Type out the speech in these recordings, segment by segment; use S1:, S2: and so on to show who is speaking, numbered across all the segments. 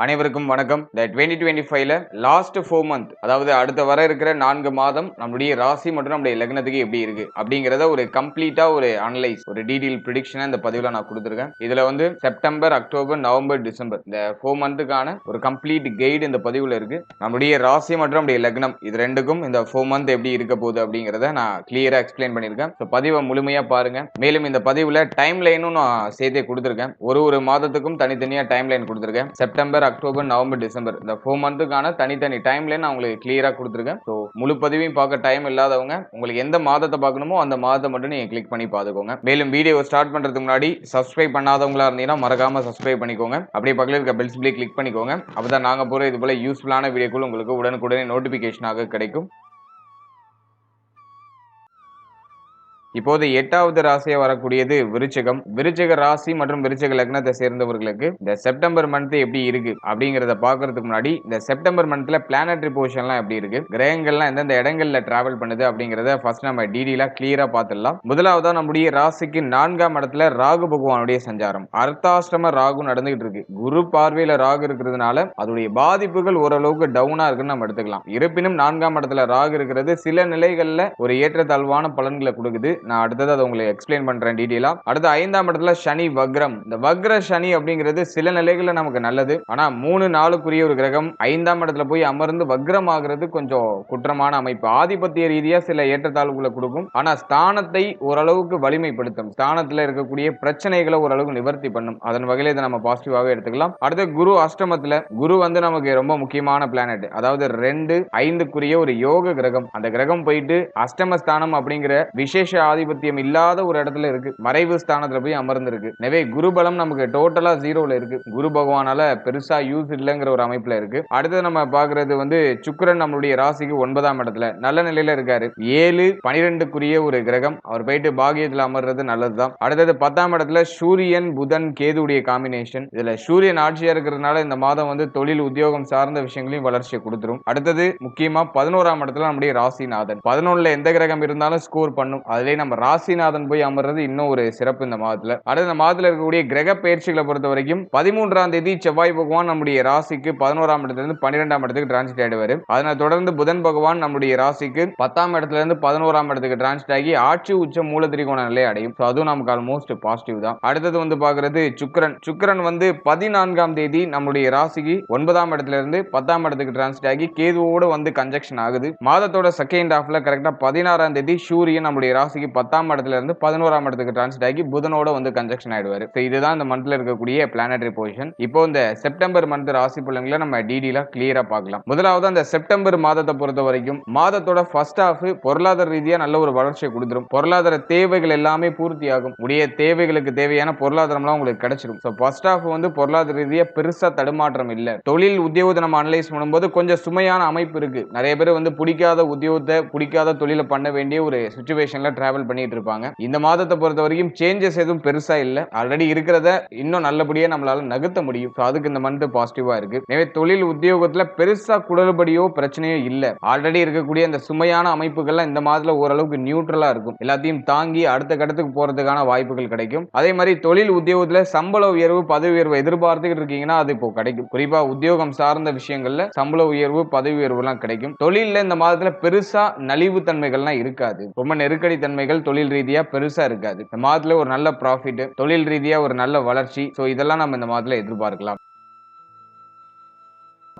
S1: அனைவருக்கும் வணக்கம். இந்த 2025ல லாஸ்ட் 4 மந்த், அதாவது அடுத்த வர இருக்கிற 4 மாதம் நம்மளுடைய ராசி மற்றும் நம்முடைய லக்னத்துக்கு எப்படி இருக்கு அப்படிங்கறத ஒரு கம்ப்ளீட்டா ஒரு அனலைஸ், ஒரு டீடைல் ப்ரெடிக்ஷனை இந்த பதிவுல நான் கொடுத்திருக்கேன். இதுல வந்து செப்டம்பர், அக்டோபர், நவம்பர், டிசம்பர் இந்த 4 மந்த்துக்கான ஒரு கம்ப்ளீட் கைடு இந்த பதிவுல இருக்கு. நம்மளுடைய ராசி மற்றும் நம்முடைய லக்னம் இது ரெண்டுக்கும் இந்த 4 மந்த் எப்படி இருக்க போகுது அப்படிங்கறத நான் கிளியரா எக்ஸ்பிளைன் பண்ணிருக்கேன். பதிவை முழுமையா பாருங்க. மேலும் இந்த பதிவுல டைம் லைனும் நான் சேர்த்தே கொடுத்திருக்கேன். ஒரு மாதத்துக்கும் தனித்தனியா டைம் லைன் கொடுத்திருக்கேன். செப்டம்பர், அக்டோபர், நவம்பர், டிசம்பர் இந்த 4 மந்த்துக்கான தனித்தனி டைம் லைன் நான் உங்களுக்கு கிளியரா கொடுத்திருக்கேன். ஸோ முழு பதிவையும் பார்க்க டைம் இல்லாதவங்க உங்களுக்கு எந்த மாதத்தை பார்க்கணுமோ அந்த மாதத்தை மட்டும் நீங்க கிளிக் பண்ணி பார்த்துக்கோங்க. மேலும் வீடியோ ஸ்டார்ட் பண்றதுக்கு முன்னாடி சப்ஸ்கிரைப் பண்ணாதவங்களா இருந்தீங்கன்னா மறக்காம சப்ஸ்கிரைப் பண்ணிக்கோங்க. அப்படியே பக்கத்தில் இருக்க பெல் சிம்பிளை கிளிக் பண்ணிக்கோங்க. அப்பதான் நாங்க போற இது போல யூஸ்ஃபுல்லான வீடியோக்கள் உங்களுக்கு உடனுக்குடனே நோட்டிபிகேஷனாக கிடைக்கும். இப்போது 8வது ராசியா வரக்கூடியது விருச்சிகம். விருச்சிக ராசி மற்றும் விருச்சிக லக்னத்தை சேர்ந்தவர்களுக்கு இந்த செப்டம்பர் மந்த் எப்படி இருக்கு அப்படிங்கறத பாக்குறதுக்கு முன்னாடி இந்த செப்டம்பர் மந்த்ல பிளானட்டரி பொசிஷன்லாம் எப்படி இருக்கு, கிரகங்கள்லாம் எந்தெந்த இடங்கள்ல டிராவல் பண்ணுது அப்படிங்கறத ஃபர்ஸ்ட் நம்ம டீடைலா கிளியரா பார்த்துடலாம். முதலாவதா நம்முடைய ராசிக்கு 4ஆம் இடத்துல ராகு பகவானுடைய சஞ்சாரம், அர்த்தாஷ்டம ராகு நடந்துகிட்டு இருக்கு. குரு பார்வையில ராகு இருக்கிறதுனால அதோடைய பாதிப்புகள் ஓரளவுக்கு டவுனா இருக்குன்னு நம்ம எடுத்துக்கலாம். இருப்பினும் 4ஆம் இடத்துல ராகு இருக்கிறது சில நிலைகள்ல ஒரு ஏற்றத்தாழ்வான பலன்களை கொடுக்குது. நான் அடுத்தது அதை உங்களுக்கு எக்ஸ்பிளைன் பண்றேன் டீடைலா. அடுத்து 5ஆம் இடத்துல சனி வக்ரம். இந்த வக்ர சனி அப்படிங்கிறது சில நிலைகள்ல நமக்கு நல்லது. ஆனா 3-4 ஒரு கிரகம் 5ஆம் இடத்துல போய் அமர்ந்து வக்ரம் ஆகிறது கொஞ்சம் குற்றமான அமைப்பு. ஆதிபத்திய ரீதியா சில ஏற்றத்தாழ்வுகளை கொடுக்கும். ஆனா ஸ்தானத்தை ஓரளவுக்கு வலிமைப்படுத்தும். ஸ்தானத்துல இருக்கக்கூடிய பிரச்சனைகளை ஓரளவுக்கு நிவர்த்தி பண்ணும். அதன் வகையில இதை நம்ம பாசிட்டிவாவே எடுத்துக்கலாம். அடுத்து குரு அஷ்டமத்துல. குரு வந்து நமக்கு ரொம்ப முக்கியமான பிளானட். அதாவது 2-5 ஒரு யோக கிரகம். அந்த கிரகம் போயிட்டு அஷ்டமஸ்தானம் அப்படிங்கிற விசேஷ ஆதிபத்தியம் இல்லாத ஒரு இடத்துல இருக்கு. மறைவு ஸ்தானத்துல போய் அமர்ந்திருக்கு. எனவே குரு பலம் நமக்கு டோட்டலா 0ல இருக்கு. குரு பகவானால பெருசா யூஸ் இல்லைங்கிற ஒரு அமைப்புல இருக்கு. அடுத்து நம்ம பாக்குறது வந்து சுக்கிரன் நம்மளுடைய ராசிக்கு 9ஆம் இடத்துல நல்ல நிலையில இருக்காரு. 7-12 ஒரு கிரகம். அவர் போயிட்டு பாகியத்துல அமர்றது நல்லதுதான். அடுத்தது 10ஆம் இடத்துல சூரியன் புதன் கேதுடைய காம்பினேஷன். இதுல சூரியன் ஆட்சியா இருக்கிறதுனால இந்த மாதம் வந்து தொழில் உத்தியோகம் சார்ந்த விஷயங்களையும் வளர்ச்சியை கொடுத்துரும். அடுத்தது முக்கியமா 11ஆம் இடத்துல நம்முடைய ராசிநாதன். 11ல எந்த கிரகம் இருந்தாலும் ஸ்கோர் பண்ணும். அதிலே நம்ம ராசிநாதன் போய் அமர்றது இன்னும் ஒரு சிறப்பு இந்த மாதத்துல. அடுத்த மாதத்துல இருக்கக்கூடிய கிரக பயிற்சிகளை பொறுத்த வரைக்கும் 13ஆம் தேதி செவ்வாய் பகவான் நம்முடைய ராசிக்கு 11ஆம் இடத்துல இருந்து 12ஆம் இடத்துக்கு டிரான்சிட் ஆயிடுவாரு. அதனை தொடர்ந்து புதன் பகவான் நம்முடைய ராசிக்கு 10ஆம் இடத்துல இருந்து 11ஆம் இடத்துக்கு டிரான்சிட் ஆகி ஆட்சி உச்ச மூல திரிகோண நிலை அடையும். அதுவும் நமக்கு ஆல்மோஸ்ட் பாசிட்டிவ் தான். அடுத்தது வந்து பாக்குறது சுக்கிரன் வந்து 14ஆம் தேதி நம்முடைய ராசிக்கு 9ஆம் இடத்துல இருந்து 10ஆம் இடத்துக்கு டிரான்சிட் ஆகி கேதுவோட வந்து கன்ஜெக்ஷன் ஆகுது. மாதத்தோட செகண்ட் ஹாஃப்ல கரெக்டா 16ஆம் தேதி சூரியன் நம்முடைய ராசிக்கு 10ஆம் இடத்துல இருந்து 11ஆம் இடத்துக்கு டிரான்சிட் ஆகி புதனோட வந்து கன்ஜெக்ஷன் ஆயிடுவாரு. இதுதான் இந்த மந்த்ல இருக்கக்கூடிய பிளானட்டரி பொசிஷன். இப்போ இந்த செப்டம்பர் மந்த் ராசி பலன்களை நம்ம டீடைலா கிளியரா பார்க்கலாம். முதலாவது அந்த செப்டம்பர் மாதத்தை பொறுத்த வரைக்கும் மாதத்தோட ஃபர்ஸ்ட் ஹாஃப் பொருளாதார ரீதியா நல்ல ஒரு வளர்ச்சியை கொடுத்துரும். பொருளாதார தேவைகள் எல்லாமே பூர்த்தி ஆகும். உடைய தேவைகளுக்கு தேவையான பொருளாதாரம்லாம் உங்களுக்கு கிடைச்சிடும். ஃபர்ஸ்ட் ஹாஃப் வந்து பொருளாதார ரீதியா பெருசா தடுமாற்றம் இல்ல. தொழில் உத்தியோகத்தை நம்ம அனலைஸ் பண்ணும்போது கொஞ்சம் சுமையான அமைப்பு இருக்கு. நிறைய பேர் வந்து பிடிக்காத உத்தியோகத்தை பிடிக்காத தொழிலை பண்ண வேண்டிய ஒரு சிச்சுவேஷன்ல டிராவல் பண்ணிட்டு இருப்பாங்க. இந்த மாதத்தை பொறுத்த வரைக்கும் சேஞ்சஸ் எதுவும் பெருசா இல்ல. ஆல்ரெடி இருக்கிறத இன்னும் நல்லபடியா நம்மளால நகர்த்த முடியும். அதுக்கு இந்த மந்த் பாசிட்டிவா இருக்கு. எனவே தொழில் உத்தியோகத்துல பெருசா குளறுபடியோ பிரச்சனையோ இல்ல. ஆல்ரெடி இருக்கக்கூடிய அந்த சுமையான அமைப்புகள்லாம் இந்த மாதத்துல ஓரளவுக்கு நியூட்ரலா இருக்கும். எல்லாத்தையும் தாங்கி அடுத்த கட்டத்துக்கு போறதுக்கான வாய்ப்புகள் கிடைக்கும். அதே மாதிரி தொழில் உத்தியோகத்துல சம்பள உயர்வு பதவி உயர்வு எதிர்பார்த்துக்கிட்டு இருக்கீங்கன்னா அது இப்போ கிடைக்கும். குறிப்பா உத்தியோகம் சார்ந்த விஷயங்கள்ல சம்பள உயர்வு பதவி உயர்வு எல்லாம் கிடைக்கும். தொழில இந்த மாதத்துல பெருசா நலிவு தன்மைகள்லாம் இருக்காது. ரொம்ப நெருக்கடி தன்மைகள் தொழில் ரீதியா பெருசா இருக்காது. இந்த மாதத்துல ஒரு நல்ல ப்ராஃபிட், தொழில் ரீதியா ஒரு நல்ல வளர்ச்சி, இதெல்லாம் நம்ம இந்த மாதத்துல எதிர்பார்க்கலாம்.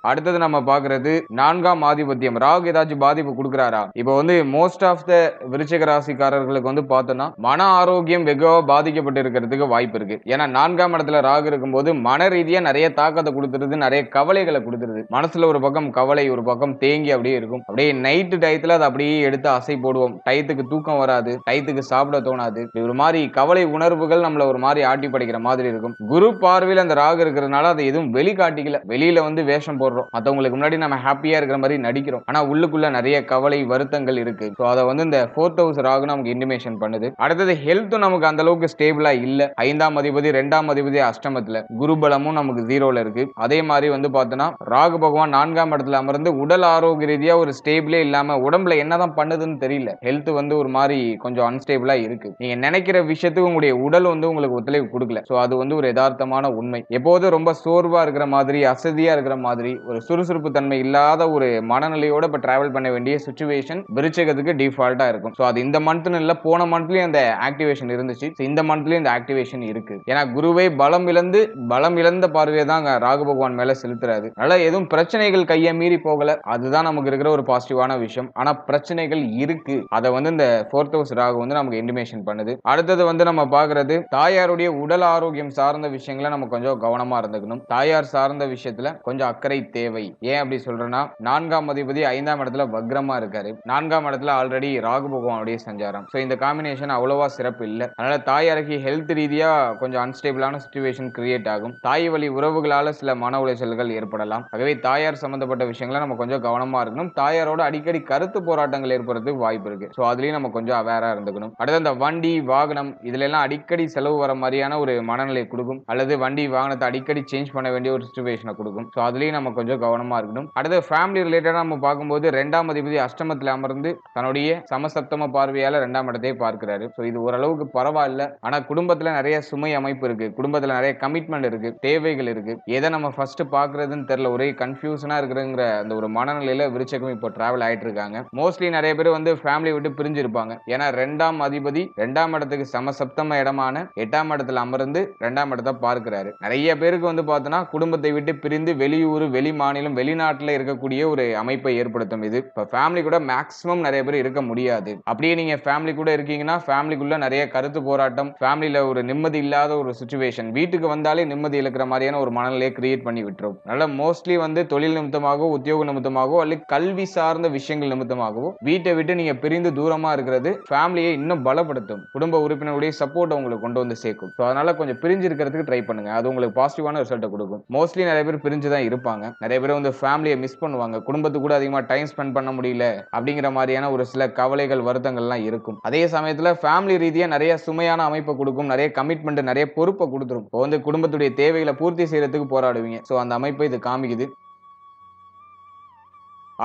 S1: அடுத்தது நம்ம பாக்குறது 4ஆம் ஆதிபத்தியம். ராகு ஏதாச்சும் பாதிப்பு கொடுக்கிறாரா? இப்போ வந்து மோஸ்ட் ஆஃப் த விருச்சிக ராசிக்காரர்களுக்கு வந்து பார்த்தோம்னா மன ஆரோக்கியம் வெகுவா பாதிக்கப்பட்டு இருக்கிறதுக்கு வாய்ப்பு இருக்கு. ஏன்னா 4ஆம் இடத்துல ராகு இருக்கும்போது மன ரீதியா நிறைய தாக்கத்தை கொடுத்துருது, நிறைய கவலைகளை கொடுத்துருது. மனசுல ஒரு பக்கம் கவலை, ஒரு பக்கம் தேங்கி அப்படியே இருக்கும். அப்படியே நைட்டு டயத்துல அதை அப்படியே எடுத்து அசை போடுவோம். டயத்துக்கு தூக்கம் வராது, டயத்துக்கு சாப்பிட தோணாது. ஒரு மாதிரி கவலை உணர்வுகள் நம்மள ஒரு மாதிரி ஆட்டி படைக்கிற மாதிரி இருக்கும். குரு பார்வையில் அந்த ராகு இருக்கிறதுனால அதை எதுவும் வெளிக்காட்டிக்கல. வெளியில வந்து வேஷம் போடுறோம், மத்தவங்களுக்கு முன்னாடி நம்ம ஹாப்பியா இருக்கிற மாதிரி நடிக்கிறோம், ஆனா உள்ளுக்குள்ள நிறைய கவலை வருத்தங்கள் இருக்கு. சோ அத வந்து இந்த 4th ஹவுஸ் ராகு நமக்கு இன்டிமேஷன் பண்ணுது. அடுத்தது ஹெல்த் நமக்கு அந்த அளவுக்கு ஸ்டேபிளா இல்ல. 5ஆம் அதிபதி 2ஆம் அதிபதி அஷ்டமத்துல, குரு பலமும் நமக்கு 0ல இருக்கு. அதே மாதிரி வந்து பார்த்தோன்னா ராகு பகவான் 4ஆம் இடத்துல அமர்ந்து உடல் ஆரோக்கிய ரீதியா ஒரு ஸ்டேபிளே இல்லாம உடம்புல என்னதான் பண்ணுதுன்னு தெரியல. ஹெல்த் வந்து ஒரு மாதிரி கொஞ்சம் அன்ஸ்டேபிளா இருக்கு. நீங்க நினைக்கிற விஷயத்துக்கு உங்களுடைய உடல் வந்து உங்களுக்கு ஒத்துழைப்பு கொடுக்கல. சோ அது வந்து ஒரு யதார்த்தமான உண்மை. எப்போதும் ரொம்ப சோர்வா இருக்கிற மாதிரி, அசதியா இருக்கிற மாதிரி, ஒரு சுறுசுறுப்பு தன்மை இல்லாத ஒரு மனநிலையோட இப்ப டிராவல் பண்ண வேண்டிய சிச்சுவேஷன் விருச்சிகத்துக்கு டிஃபால்ட்டா இருக்கும். சோ அது இந்த மந்த்னு இல்ல, போன மந்த்லயும் அந்த ஆக்டிவேஷன் இருந்துச்சு. இந்த மந்த்லயும் இந்த ஆக்டிவேஷன் இருக்கு. ஏன்னா குருவே பலம் இழந்த பார்வையை தான் ராகு பகவான் மேல செலுத்துறாரு. அதனால எதுவும் பிரச்சனைகள் கையை மீறி போகல. அதுதான் நமக்கு இருக்கிற ஒரு பாசிட்டிவான விஷயம். ஆனா பிரச்சனைகள் இருக்கு. அதை வந்து இந்த 4th ஹவுஸ் ராகு வந்து நமக்கு இன்டிமேஷன் பண்ணுது. அடுத்தது வந்து நம்ம பாக்குறது தாயாருடைய உடல் ஆரோக்கியம் சார்ந்த விஷயங்களை நம்ம கொஞ்சம் கவனமா இருந்துக்கணும். தாயார் சார்ந்த விஷயத்துல கொஞ்சம் அக்கறை தேவை. ஏன் அப்படி சொல்றேன்னா 4ஆம் அதிபதி 5ஆம் இடத்துல வக்ரமா இருக்காரு. 4ஆம் இடத்துல ஆல்ரெடி ராகு பகவானுடைய சஞ்சாரம். சோ இந்த காம்பினேஷன் அவ்வளவா சிறப்பு இல்ல. அதனால தாயாருக்கு ஹெல்த் ரீதியா கொஞ்சம் அன்ஸ்டேபிளான சிச்சுவேஷன் கிரியேட் ஆகும். தாய் வழி உறவுகளால சில மன உளைச்சல்கள் ஏற்படலாம். ஆகவே தாயார் சம்பந்தப்பட்ட விஷயங்களை நம்ம கொஞ்சம் கவனமா இருக்கணும். தாயாரோட அடிக்கடி கருத்து போராட்டங்கள் ஏற்படுறதுக்கு வாய்ப்பு இருக்கு. சோ அதுலயும் நம்ம கொஞ்சம் அவேரா இருந்துக்கணும். அடுத்து அந்த வண்டி வாகனம் இதுல எல்லாம் அடிக்கடி செலவு வர மாதிரியான ஒரு மனநிலை கொடுக்கும். அல்லது வண்டி வாகனத்தை அடிக்கடி சேஞ்ச் பண்ண வேண்டிய ஒரு சிச்சுவேஷனை கொடுக்கும். சோ அதுலயும் நம்ம கொஞ்சம் கவனமா இருக்கணும். அடுத்து ஃபேமிலி ரிலேட்டடா நம்ம பார்க்கும்போது 2ஆம் அதிபதி அஷ்டமத்தில் அமர்ந்து தன்னுடைய சமசப்தம பார்வையால 2ஆம் இடத்தை பார்க்கிறாரு. சோ இது ஓரளவுக்கு பரவாயில்ல. ஆனா குடும்பத்துல நிறைய சுமை அமைப்பு இருக்கு. குடும்பத்துல நிறைய கமிட்மெண்ட் இருக்கு, தேவைகள் இருக்கு. எதை நம்ம ஃபர்ஸ்ட் பாக்குறதுன்னு தெரியல, ஒரே கன்ஃபியூஷனா இருக்கிறங்கிற அந்த ஒரு மனநிலையில விருச்சகம் இப்போ டிராவல் ஆயிட்டு இருக்காங்க. மோஸ்ட்லி நிறைய பேர் வந்து ஃபேமிலி விட்டு பிரிஞ்சு இருப்பாங்க. ஏன்னா 2ஆம் அதிபதி 2ஆம் இடத்துக்கு சமசப்தம இடமான 8ஆம் இடத்துல அமர்ந்து 2ஆம் இடத்தை பார்க்கிறாரு. நிறைய பேருக்கு வந்து பார்த்தோன்னா குடும்பத்தை விட்டு பிரிந்து வெளியூர், வெளி மாநிலம், வெளிநாட்டுல இருக்கக்கூடிய ஒரு அமைப்பை ஏற்படுத்தும். இது இப்ப ஃபேமிலி கூட மேக்ஸிமம் நிறைய பேர் இருக்க முடியாது. அப்படியே நீங்க ஃபேமிலி கூட இருக்கீங்கன்னா ஃபேமிலிக்குள்ள நிறைய கருத்து போராட்டம், ஃபேமிலியில ஒரு நிம்மதி இல்லாத ஒரு சிச்சுவேஷன், வீட்டுக்கு வந்தாலே நிம்மதி இழக்கிற மாதிரியான ஒரு மனநிலையை கிரியேட் பண்ணி விட்டுரும். அதனால மோஸ்ட்லி வந்து தொழில் நிமித்தமாகவோ, உத்தியோக நிமித்தமாகவோ, அல்லது கல்வி சார்ந்த விஷயங்கள் நிமித்தமாகவோ வீட்டை விட்டு நீங்க பிரிந்து தூரமா இருக்கிறது ஃபேமிலியை இன்னும் பலப்படுத்தும். குடும்ப உறுப்பினருடைய சப்போர்ட் உங்களுக்கு கொண்டு வந்து சேர்க்கும். அதனால கொஞ்சம் பிரிஞ்சு இருக்கிறதுக்கு ட்ரை பண்ணுங்க. அது உங்களுக்கு பாசிட்டிவான ரிசல்ட் கொடுக்கும். மோஸ்ட்லி நிறைய பேர் பிரிஞ்சு தான் இருப்பாங்க. நிறைய பேர் வந்து ஃபேமிலியை மிஸ் பண்ணுவாங்க. குடும்பத்து கூட அதிகமா டைம் ஸ்பெண்ட் பண்ண முடியல அப்படிங்கிற மாதிரியான ஒரு சில கவலைகள், வருத்தங்கள்லாம் இருக்கும். அதே சமயத்துல ஃபேமிலி ரீதியா நிறைய சுமையான அமைப்பை கொடுக்கும், நிறைய கமிட்மெண்ட், நிறைய பொறுப்பை கொடுத்துரும். இப்போ வந்து குடும்பத்துடைய தேவைகளை பூர்த்தி செய்யறதுக்கு போராடுவீங்க. சோ அந்த அமைப்பை இது காமிக்குது.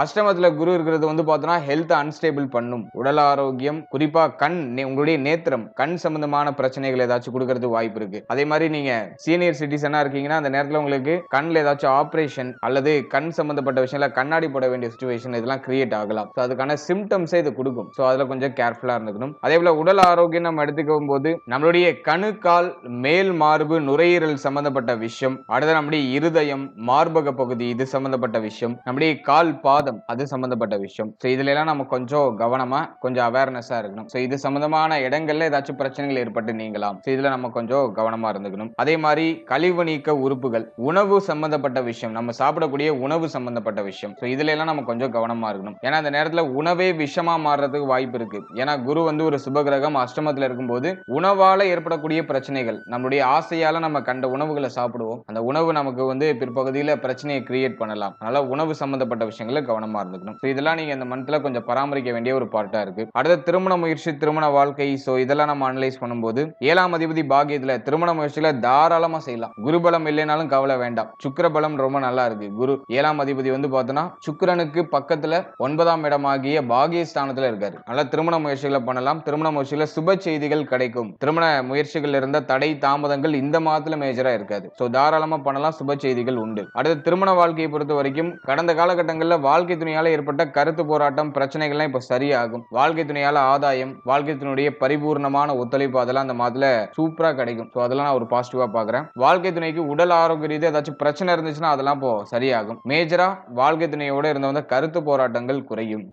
S1: அஷ்டமத்துல குரு இருக்கிறது வந்து பார்த்தோன்னா ஹெல்த் அன்ஸ்டேபிள் பண்ணும். உடல் ஆரோக்கியம், குறிப்பா கண், உங்களுடைய நேத்திரம், கண் சம்பந்தமான பிரச்சனைகள் ஏதாச்சும் கொடுக்கறது வாய்ப்பு இருக்கு. அதே மாதிரி நீங்க சீனியர் சிட்டிசனா இருக்கீங்கன்னா அந்த நேரத்தில் உங்களுக்கு கண்ணில் ஏதாச்சும் ஆபரேஷன் அல்லது கண் சம்பந்தப்பட்ட விஷயங்கள கண்ணாடி போட வேண்டிய சிச்சுவேஷன் இதெல்லாம் கிரியேட் ஆகலாம். ஸோ அதுக்கான சிம்டம்ஸே இது கொடுக்கும். ஸோ அதுல கொஞ்சம் கேர்ஃபுல்லா இருந்துக்கணும். அதே போல உடல் ஆரோக்கியம் நம்ம எடுத்துக்கும் போது நம்மளுடைய கணு, கால், மேல் மார்பு, நுரையீரல் சம்பந்தப்பட்ட விஷயம், அடுத்து நம்முடைய இருதயம், மார்பக பகுதி இது சம்பந்தப்பட்ட விஷயம், நம்முடைய கால் பாதம் அது சம்பந்தப்பட்ட விஷயம். சோ இதுல எல்லாம் நம்ம கொஞ்சம் கவனமா, கொஞ்சம் அவேர்னஸா இருக்கணும். சோ இது சம்பந்தமான இடங்கள்ல ஏதாச்சும் பிரச்சனைகள் ஏற்பட்டு நீங்கலாம். சோ இதுல நம்ம கொஞ்சம் கவனமா இருந்துக்கணும். அதே மாதிரி கழிவு நீக்க உறுப்புகள், உணவு சம்பந்தப்பட்ட விஷயம், நம்ம சாப்பிடக்கூடிய உணவு சம்பந்தப்பட்ட விஷயம். சோ இதுல எல்லாம் நம்ம கொஞ்சம் கவனமா இருக்கணும். ஏன்னா அந்த நேரத்துல உணவே விஷமா மாறுறதுக்கு வாய்ப்பு இருக்கு. ஏன்னா குரு வந்து ஒரு சுபகிரகம் அஷ்டமத்துல இருக்கும்போது உணவால ஏற்படக்கூடிய பிரச்சனைகள், நம்மளுடைய ஆசையால நம்ம கண்ட உணவுகளை சாப்பிடுவோம். அந்த உணவு நமக்கு வந்து பிற்பகுதியில பிரச்சனையை கிரியேட் பண்ணலாம். அதனால உணவு சம்பந்தப்பட்ட விஷயங்களை கவனமா இருந்துக்கணும். இதெல்லாம் நீங்க இந்த மந்த்ல கொஞ்சம் பராமரிக்க வேண்டிய ஒரு பார்ட்டா இருக்கு. அடுத்து திருமண முயற்சி, திருமண வாழ்க்கை. சோ இதெல்லாம் நம்ம அனலைஸ் பண்ணும்போது 7ஆம் அதிபதி பாக்கியத்துல திருமண முயற்சிகளை தாராளமா செய்யலாம். குருபலம் இல்லைனாலும் கவலை வேண்டாம். சுக்கிர பலம் ரொம்ப நல்லா இருக்கு. குரு 7ஆம் அதிபதி வந்து பார்த்தோன்னா சுக்கிரனுக்கு பக்கத்துல 9ஆம் இடமாகிய பாகியஸ்தானத்துல இருக்காரு. அதனால திருமண முயற்சிகளை பண்ணலாம். திருமண முயற்சியில சுப செய்திகள் கிடைக்கும். திருமண முயற்சிகள் இருந்த தடை தாமதங்கள் இந்த மாதத்துல மேஜரா இருக்காது. சோ தாராளமா பண்ணலாம். சுப செய்திகள் உண்டு. அடுத்து திருமண வாழ்க்கையை பொறுத்த வரைக்கும் கடந்த காலகட்டங்களில் வாழ்க்கை துணையால ஏற்பட்ட கருத்து போராட்டம், பிரச்சனைகள்லாம் இப்ப சரியாகும். வாழ்க்கை துணையால ஆதாயம், வாழ்க்கை துணையுடைய பரிபூர்ணமான ஒத்துழைப்பு அதெல்லாம் அந்த மாதத்துல சூப்பரா கிடைக்கும். சோ அதெல்லாம் நான் ஒரு பாசிட்டிவா பாக்குறேன். வாழ்க்கை துணைக்கு உடல் ஆரோக்கிய ரீதியா ஏதாச்சும் பிரச்சனை இருந்துச்சுன்னா அதெல்லாம் இப்போ சரியாகும். மேஜரா வாழ்க்கை துணையோட இருந்தவங்க கருத்து போராட்டங்கள் குறையும்.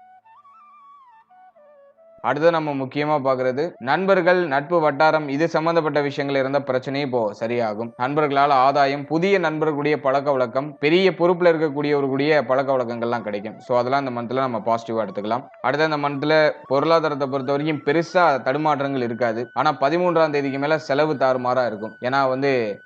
S1: அடுத்து நம்ம முக்கியமா பாக்குறது நண்பர்கள், நட்பு வட்டாரம் இது சம்பந்தப்பட்ட விஷயங்கள் இருந்த பிரச்சனை இப்போ சரியாகும். நண்பர்களால் ஆதாயம், புதிய நண்பர்களுடைய பழக்க வழக்கம், பெரிய பொறுப்புல இருக்கக்கூடியவர்களுடைய பழக்க வழக்கங்கள்லாம் கிடைக்கும். சோ அதெல்லாம் இந்த மந்த்ல நம்ம பாசிட்டிவா எடுத்துக்கலாம். அடுத்த இந்த மந்த்ல பொருளாதாரத்தை பொறுத்த வரைக்கும் பெருசா தடுமாற்றங்கள் இருக்காது. ஆனா 13ஆம் தேதிக்கு மேல செலவு தாறுமாறா இருக்கும். ஏன்னா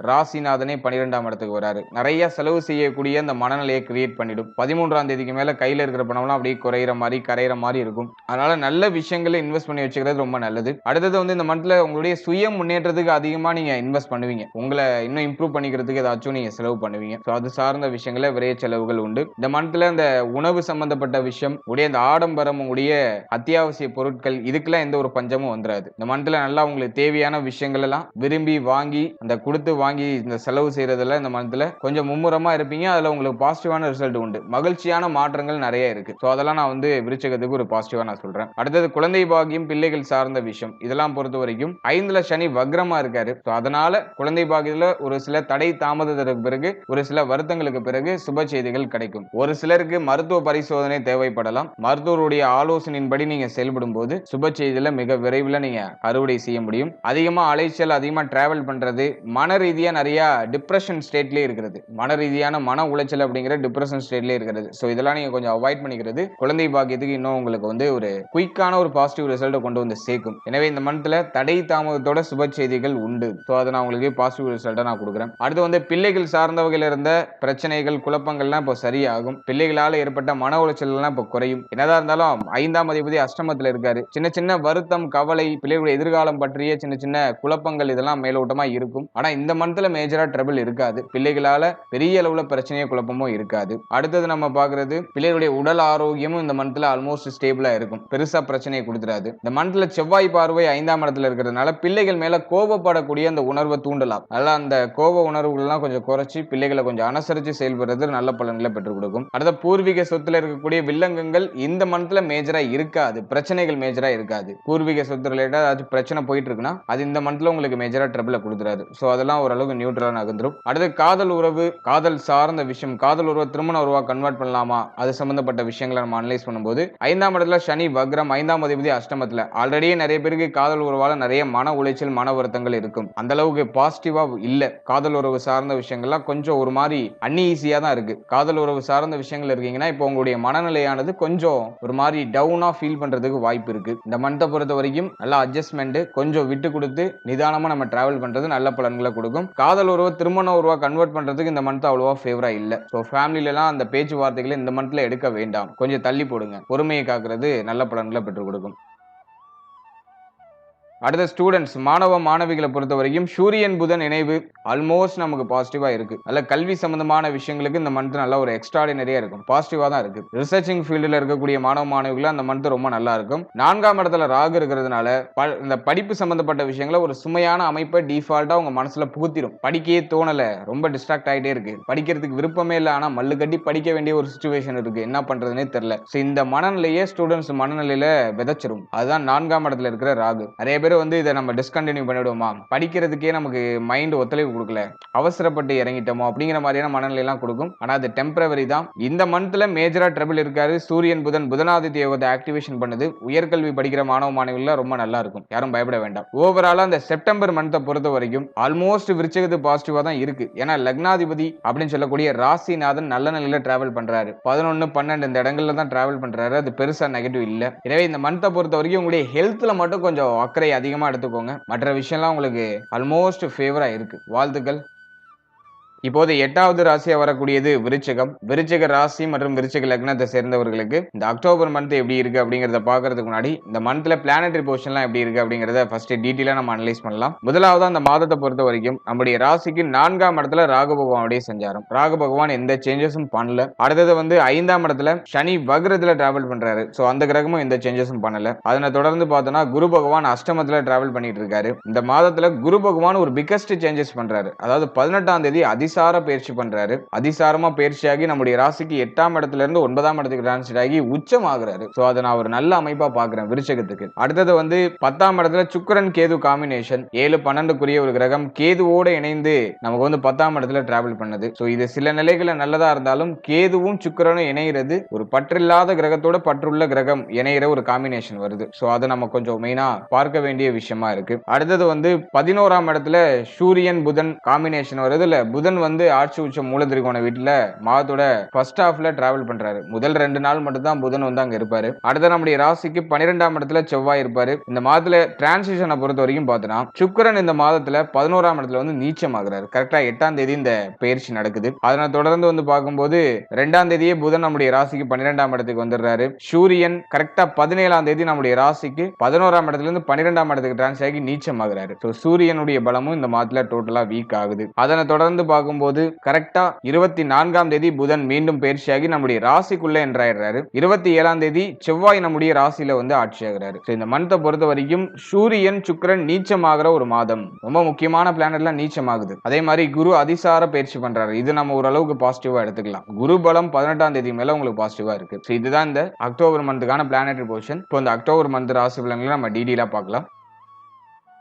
S1: ராசிநாதனே 12ஆம் இடத்துக்கு வராரு. நிறைய செலவு செய்யக்கூடிய அந்த மனநிலையை கிரியேட் பண்ணிடும். 13ஆம் தேதிக்கு மேல கையில இருக்கிற பணம்லாம் அப்படியே குறையிற மாதிரி கரையிற மாதிரி இருக்கும். அதனால நல்ல விஷயங்களை இன்வெஸ்ட் பண்ணி வச்சுக்கிறது ரொம்ப நல்லது. அடுத்தது இந்த மந்த்ல உங்களுடைய சுய முன்னேற்றத்துக்கு அதிகமா நீங்க இன்வெஸ்ட் பண்ணுவீங்க. உங்களை இன்னும் இம்ப்ரூவ் பண்ணிக்கிறதுக்கு ஏதாச்சும் நீங்க செலவு பண்ணுவீங்க. சோ அது சார்ந்த விஷயங்கள விரைய செலவுகள் உண்டு. இந்த மந்த்ல இந்த உணவு சம்பந்தப்பட்ட விஷயம், உடைய இந்த ஆடம்பரம், உங்களுடைய அத்தியாவசிய பொருட்கள் இதுக்கெல்லாம் எந்த ஒரு பஞ்சமும் வந்துராது. இந்த மந்த்ல நல்லா உங்களுக்கு தேவையான விஷயங்கள் எல்லாம் விரும்பி வாங்கி அந்த கொடுத்து வாங்கி இந்த செலவு செய்யறதுல இந்த மந்த்ல கொஞ்சம் மும்முரமா இருப்பீங்க. அதுல உங்களுக்கு பாசிட்டிவான ரிசல்ட் உண்டு. மகிழ்ச்சியான மாற்றங்கள் நிறைய இருக்கு. சோ அதெல்லாம் நான் விருச்சிகத்துக்கு ஒரு பாசிட்டிவா நான் சொல்றேன். அடுத்தது குழந்தை பாக்கியம், பிள்ளைகள் சார்ந்த விஷயம் இதெல்லாம் பொறுத்த வரைக்கும் 5ல சனி வக்ரமா இருக்காரு. அதனால குழந்தை பாக்கியத்துல ஒரு சில தடை தாமதத்திற்கு பிறகு ஒரு சில வருத்தங்களுக்கு பிறகு சுப செய்திகள் கிடைக்கும். ஒரு சிலருக்கு மருத்துவ பரிசோதனை தேவைப்படலாம். மருத்துவருடைய ஆலோசனையின்படி நீங்க செயல்படும் போது சுப செய்தியில மிக விரைவில் நீங்க அறுவடை செய்ய முடியும். அதிகமா அலைச்சல், அதிகமா டிராவல் பண்றது, மன ரீதியா நிறைய டிப்ரெஷன் ஸ்டேட்லயே இருக்கிறது. மன ரீதியான மன உளைச்சல் அப்படிங்கிற டிப்ரெஷன் ஸ்டேட்லயே இருக்கிறது. சோ இதெல்லாம் நீங்க கொஞ்சம் அவாய்ட் பண்ணிக்கிறது குழந்தை பாக்கியத்துக்கு இன்னும் உங்களுக்கு ஒரு குயிக்கான ஒரு பாசிட்டிவ் ரிசல்ட் கொண்டு வந்து சேர்க்கும். எனவே இந்த மந்த்ல தடை தாமதத்தோட சுப செய்திகள் உண்டு. சோ அதை நான் உங்களுக்கு பாசிட்டிவ் ரிசல்ட்டை நான் கொடுக்குறேன். அடுத்து பிள்ளைகள் சார்ந்தவர்கள் இருந்த பிரச்சனைகள், குழப்பங்கள்லாம் இப்போ சரியாகும். பிள்ளைகளால ஏற்பட்ட மன உளைச்சல் எல்லாம் இப்போ குறையும். என்னதான் இருந்தாலும் 5ஆம் அதிபதி அஷ்டமத்துல இருக்காரு. சின்ன சின்ன வருத்தம், கவலை, பிள்ளைகளுடைய எதிர்காலம் பற்றிய சின்ன சின்ன குழப்பங்கள் இதெல்லாம் மேலோட்டமா இருக்கும். ஆனா இந்த மந்த்ல மேஜரா ட்ரபிள் இருக்காது. பிள்ளைகளால பெரிய அளவுல பிரச்சனையோ குழப்பமோ இருக்காது. அடுத்தது நம்ம பாக்குறது பிள்ளைகளுடைய உடல் ஆரோக்கியமும் இந்த மந்த்ல ஆல்மோஸ்ட் ஸ்டேபிளா இருக்கும். பெருசா பிரச்சனையை கொடுத்துறாது. இந்த மந்த்ல செவ்வாய் பார்வை 5ஆம் இடத்துல இருக்கிறதுனால பிள்ளைகள் மேல கோபப்படக்கூடிய அந்த உணர்வை தூண்டலாம். அதனால அந்த கோப உணர்வுகள் எல்லாம் கொஞ்சம் குறைச்சி பிள்ளைகளை கொஞ்சம் அனுசரிச்சு செயல்படுறது நல்ல பலன்களை பெற்றுக் கொடுக்கும். அடுத்த பூர்வீக சொத்துல இருக்கக்கூடிய வில்லங்கங்கள் இந்த மந்த்ல மேஜரா இருக்காது. பிரச்சனைகள் மேஜரா இருக்காது. பூர்வீக சொத்து ரிலேட்டட் ஏதாச்சும் பிரச்சனை போயிட்டு இருக்குன்னா அது இந்த மந்த்ல உங்களுக்கு மேஜரா ட்ரபிள கொடுத்துறாரு. சோ அதெல்லாம் ஓரளவுக்கு நியூட்ரலா நகர்ந்துரும். அடுத்து காதல் உறவு, காதல் சார்ந்த விஷயம், காதல் உறவு திருமண உறவா கன்வெர்ட் பண்ணலாமா அது சம்பந்தப்பட்ட விஷயங்களை நம்ம அனலைஸ் பண்ணும்போது 5ஆம் இடத்துல சனி வக்ரம், 5ஆம் அதிபதி அஷ்டமத்துல. ஆல்ரெடியே நிறைய பேருக்கு காதல் உறவால நிறைய மன உளைச்சல், மன வருத்தங்கள் இருக்கும். அந்த அளவுக்கு பாசிட்டிவா இல்ல. காதல் உறவு சார்ந்த விஷயங்கள்லாம் கொஞ்சம் ஒரு மாதிரி அன்ஈஸியா தான் இருக்கு. காதல் உறவு சார்ந்த விஷயங்கள் இருக்கீங்கன்னா இப்போ உங்களுடைய மனநிலையானது கொஞ்சம் ஒரு மாதிரி டவுனா ஃபீல் பண்றதுக்கு வாய்ப்பு இருக்கு. இந்த மந்தை பொறுத்த வரைக்கும் நல்ல அட்ஜஸ்ட்மெண்ட், கொஞ்சம் விட்டு கொடுத்து நிதானமா நம்ம டிராவல் பண்றது நல்ல பலன்களை கொடுக்கும். காதல் உறவு திருமண உறவா கன்வெர்ட் பண்றதுக்கு இந்த மந்த் அவ்வளவா ஃபேவரா இல்ல. ஸோ ஃபேமிலில எல்லாம் அந்த பேச்சுவார்த்தைகளை இந்த மந்த்ல எடுக்க வேண்டாம். கொஞ்சம் தள்ளி போடுங்க. பொறுமையை காக்கிறது நல்ல பலன்களை பெற்றுக் கொடுக்கும். அடுத்த ஸ்டூடெண்ட்ஸ், மாணவ மாணவிகளை பொறுத்த வரைக்கும் சூரியன் புதன் இணைவு ஆல்மோஸ்ட் நமக்கு பாசிட்டிவா இருக்கு. நல்ல கல்வி சம்பந்தமான விஷயங்களுக்கு இந்த மந்த் நல்ல ஒரு எக்ஸ்ட்ராடினரியா இருக்கும். பாசிட்டிவா தான் இருக்கு. ரிசர்ச்சிங் ஃபீல்டில் இருக்கக்கூடிய மாணவ மாணவிகள் அந்த மந்த் ரொம்ப நல்லா இருக்கும். 4ஆம் இடத்துல ராகு இருக்கிறதுனால இந்த படிப்பு சம்பந்தப்பட்ட விஷயங்கள ஒரு சுமையான அமைப்பை டிஃபால்ட்டா உங்க மனசுல புகுத்திடும். படிக்கவே தோணல, ரொம்ப டிஸ்ட்ராக்ட் ஆகிட்டே இருக்கு, படிக்கிறதுக்கு விருப்பமே இல்லை, ஆனா மல்லு கட்டி படிக்க வேண்டிய ஒரு சிச்சுவேஷன் இருக்கு, என்ன பண்றதுன்னே தெரியல. இந்த மனநிலையே ஸ்டூடெண்ட்ஸ் மனநிலையில விதைச்சிரும். அதுதான் 4ஆம் இடத்துல இருக்கிற ராகு. நிறைய பேர் இதை நம்ம டிஸ்கண்டினியூ பண்ணிடுவோமா, படிக்கிறதுக்கே நமக்கு மைண்ட் ஒத்துழைப்பு கொடுக்கல, அவசரப்பட்டு இறங்கிட்டோமோ அப்படிங்கிற மாதிரியான மனநிலை எல்லாம் கொடுக்கும். ஆனா அது டெம்பரவரி தான். இந்த மந்த்ல மேஜரா ட்ரபிள் இருக்காரு. சூரியன் புதன் புதனாதித்ய யோகத்தை ஆக்டிவேஷன் பண்ணுது. உயர்கல்வி படிக்கிற மாணவ மாணவிகள் ரொம்ப நல்லா இருக்கும். யாரும் பயப்பட வேண்டாம். ஓவராலா அந்த செப்டம்பர் மந்த்தை பொறுத்த வரைக்கும் ஆல்மோஸ்ட் விருச்சிகத்து பாசிட்டிவா தான் இருக்கு. ஏன்னா லக்னாதிபதி அப்படின்னு சொல்லக்கூடிய ராசிநாதன் நல்ல நிலையில டிராவல் பண்றாரு. 11, 12 இந்த இடங்கள்ல தான் டிராவல் பண்றாரு. அது பெருசா நெகட்டிவ் இல்ல. எனவே இந்த மந்த்தை பொறுத்த வரைக்கும் உங்களுடைய ஹெல்த்ல மட்டும் கொஞ்சம் அக்கறை அதிகமா எடுத்துக்கோங்க. மற்ற விஷயம்லாம் உங்களுக்கு ஆல்மோஸ்ட் ஃபேவரா இருக்கு. வாழ்த்துக்கள். இப்போது 8வது ராசியா வரக்கூடியது விருச்சிகம். விருச்சிக ராசி மற்றும் விருச்சிக லக்னத்தை சேர்ந்தவர்களுக்கு இந்த அக்டோபர் மந்த் எப்படி இருக்கு அப்படிங்கறத பாக்குறதுக்கு முன்னாடி இந்த மந்த்ல பிளானட்டரி பொசிஷன்லாம் எப்படி இருக்கு அப்படிங்கறத ஃபர்ஸ்ட் டீடைலா நம்ம அனலைஸ் பண்ணலாம். முதலாவது அந்த மாதத்தை பொறுத்த வரைக்கும் நம்முடைய ராசிக்கு 4ஆம் இடத்துல ராகு பகவானுடைய சஞ்சாரம். ராகு பகவான் எந்த சேஞ்சஸும் பண்ணல. அடுத்தது 5ஆம் இடத்துல சனி வக்ரத்துல டிராவல் பண்றாரு. சோ அந்த கிரகமும் எந்த சேஞ்சஸும் பண்ணல. அதனை தொடர்ந்து பார்த்தோம்னா குரு பகவான் அஷ்டமத்துல டிராவல் பண்ணிட்டு இருக்காரு. இந்த மாதத்துல குரு பகவான் ஒரு பிக்கஸ்ட் சேஞ்சஸ் பண்றாரு. அதாவது 18ஆம் தேதி அதிசார பயிற்சி பண்றாரு. அதிசாரமா பயிற்சியாகி நம்முடைய ராசிக்கு 8ஆம் இடத்துல இருந்து 9ஆம் இடத்துக்கு டிரான்சிட் ஆகி உச்சம் ஆகுறாரு. சோ அத நான் ஒரு நல்ல அமைப்பா பார்க்கிறேன் விருச்சகத்துக்கு. அடுத்தது வந்து 10ஆம் இடத்துல சுக்கிரன் கேது காம்பினேஷன் 7-12க்குரிய ஒரு கிரகம் கேதுவோட இணைந்து நமக்கு வந்து 10ஆம் இடத்துல டிராவல் பண்ணுது. சோ இது சில நிலைகள்ல நல்லதா இருந்தாலும் கேதுவும் சுக்கிரனும் இணைகிறது ஒரு பற்றில்லாத கிரகத்தோட பற்றுள்ள கிரகம் இணைகிற ஒரு காம்பினேஷன் வருது. சோ அதை நம்ம கொஞ்சம் மெயினா பார்க்க வேண்டிய விஷயமா இருக்கு. அடுத்தது வந்து 11ஆம் இடத்துல சூரியன் புதன் காம்பினேஷன் வருது. இல்ல புதன் வந்து ஆட்சி உச்சம் மூலத்திரிகோண வீட்டுல மாதத்தோட ஃபர்ஸ்ட் ஹாஃப்ல டிராவல் பண்றாரு. முதல் 2 நாள் மட்டும் தான் புதன் வந்து அங்க இருப்பாரு. அடுத்த நம்முடைய ராசிக்கு 12ஆம் இடத்துல செவ்வாய் இருப்பாரு. இந்த மாதத்துல டிரான்சிஷனை பொறுத்த வரைக்கும் பார்த்தோம்னா சுக்கிரன் இந்த மாதத்துல 11ஆம் இடத்துல வந்து நீச்சம் ஆகுறாரு. கரெக்டா 8ஆம் தேதி இந்த பயிற்சி நடக்குது. அதனை தொடர்ந்து வந்து பார்க்கும்போது 2ஆம் தேதியே புதன் நம்முடைய ராசிக்கு 12ஆம் இடத்துக்கு வந்துடுறாரு. சூரியன் கரெக்டா 17ஆம் தேதி நம்முடைய ராசிக்கு 11ஆம் இடத்துல இருந்து 12ஆம் இடத்துக்கு டிரான்ஸ் ஆகி நீச்சம் ஆகுறாரு. சோ சூரியனுடைய பலமும் இந்த மாதத்துல டோட்டலா வீக் ஆகுது. அதனை தொடர்ந்து பார்க்கும்போது கரெக்டா 24ஆம் தேதி புதன் மீண்டும் பயிற்சியாகி நம்முடைய ராசிக்குள்ள என்ட்ராயிடுறாரு. 27ஆம் தேதி செவ்வாய் நம்முடைய ராசியில வந்து ஆட்சி ஆகுறாரு. இந்த மந்தை பொறுத்த வரைக்கும் சூரியன் சுக்கிரன் நீச்சமாகிற ஒரு மாதம். ரொம்ப முக்கியமான பிளானட்லாம் நீச்சம் ஆகுது. அதே மாதிரி குரு அதிசார பயிற்சி பண்றாரு. இது நம்ம ஓரளவுக்கு பாசிட்டிவா எடுத்துக்கலாம். குரு பலம் 18ஆம் தேதி மேல உங்களுக்கு பாசிட்டிவா இருக்கு. இதுதான் இந்த அக்டோபர் மந்த்துக்கான பிளானட்டரி பொசிஷன். இப்போ இந்த அக்டோபர் மந்த் ராசி பலன்களை நம்ம டீடெயிலா பார்க்கலாம்.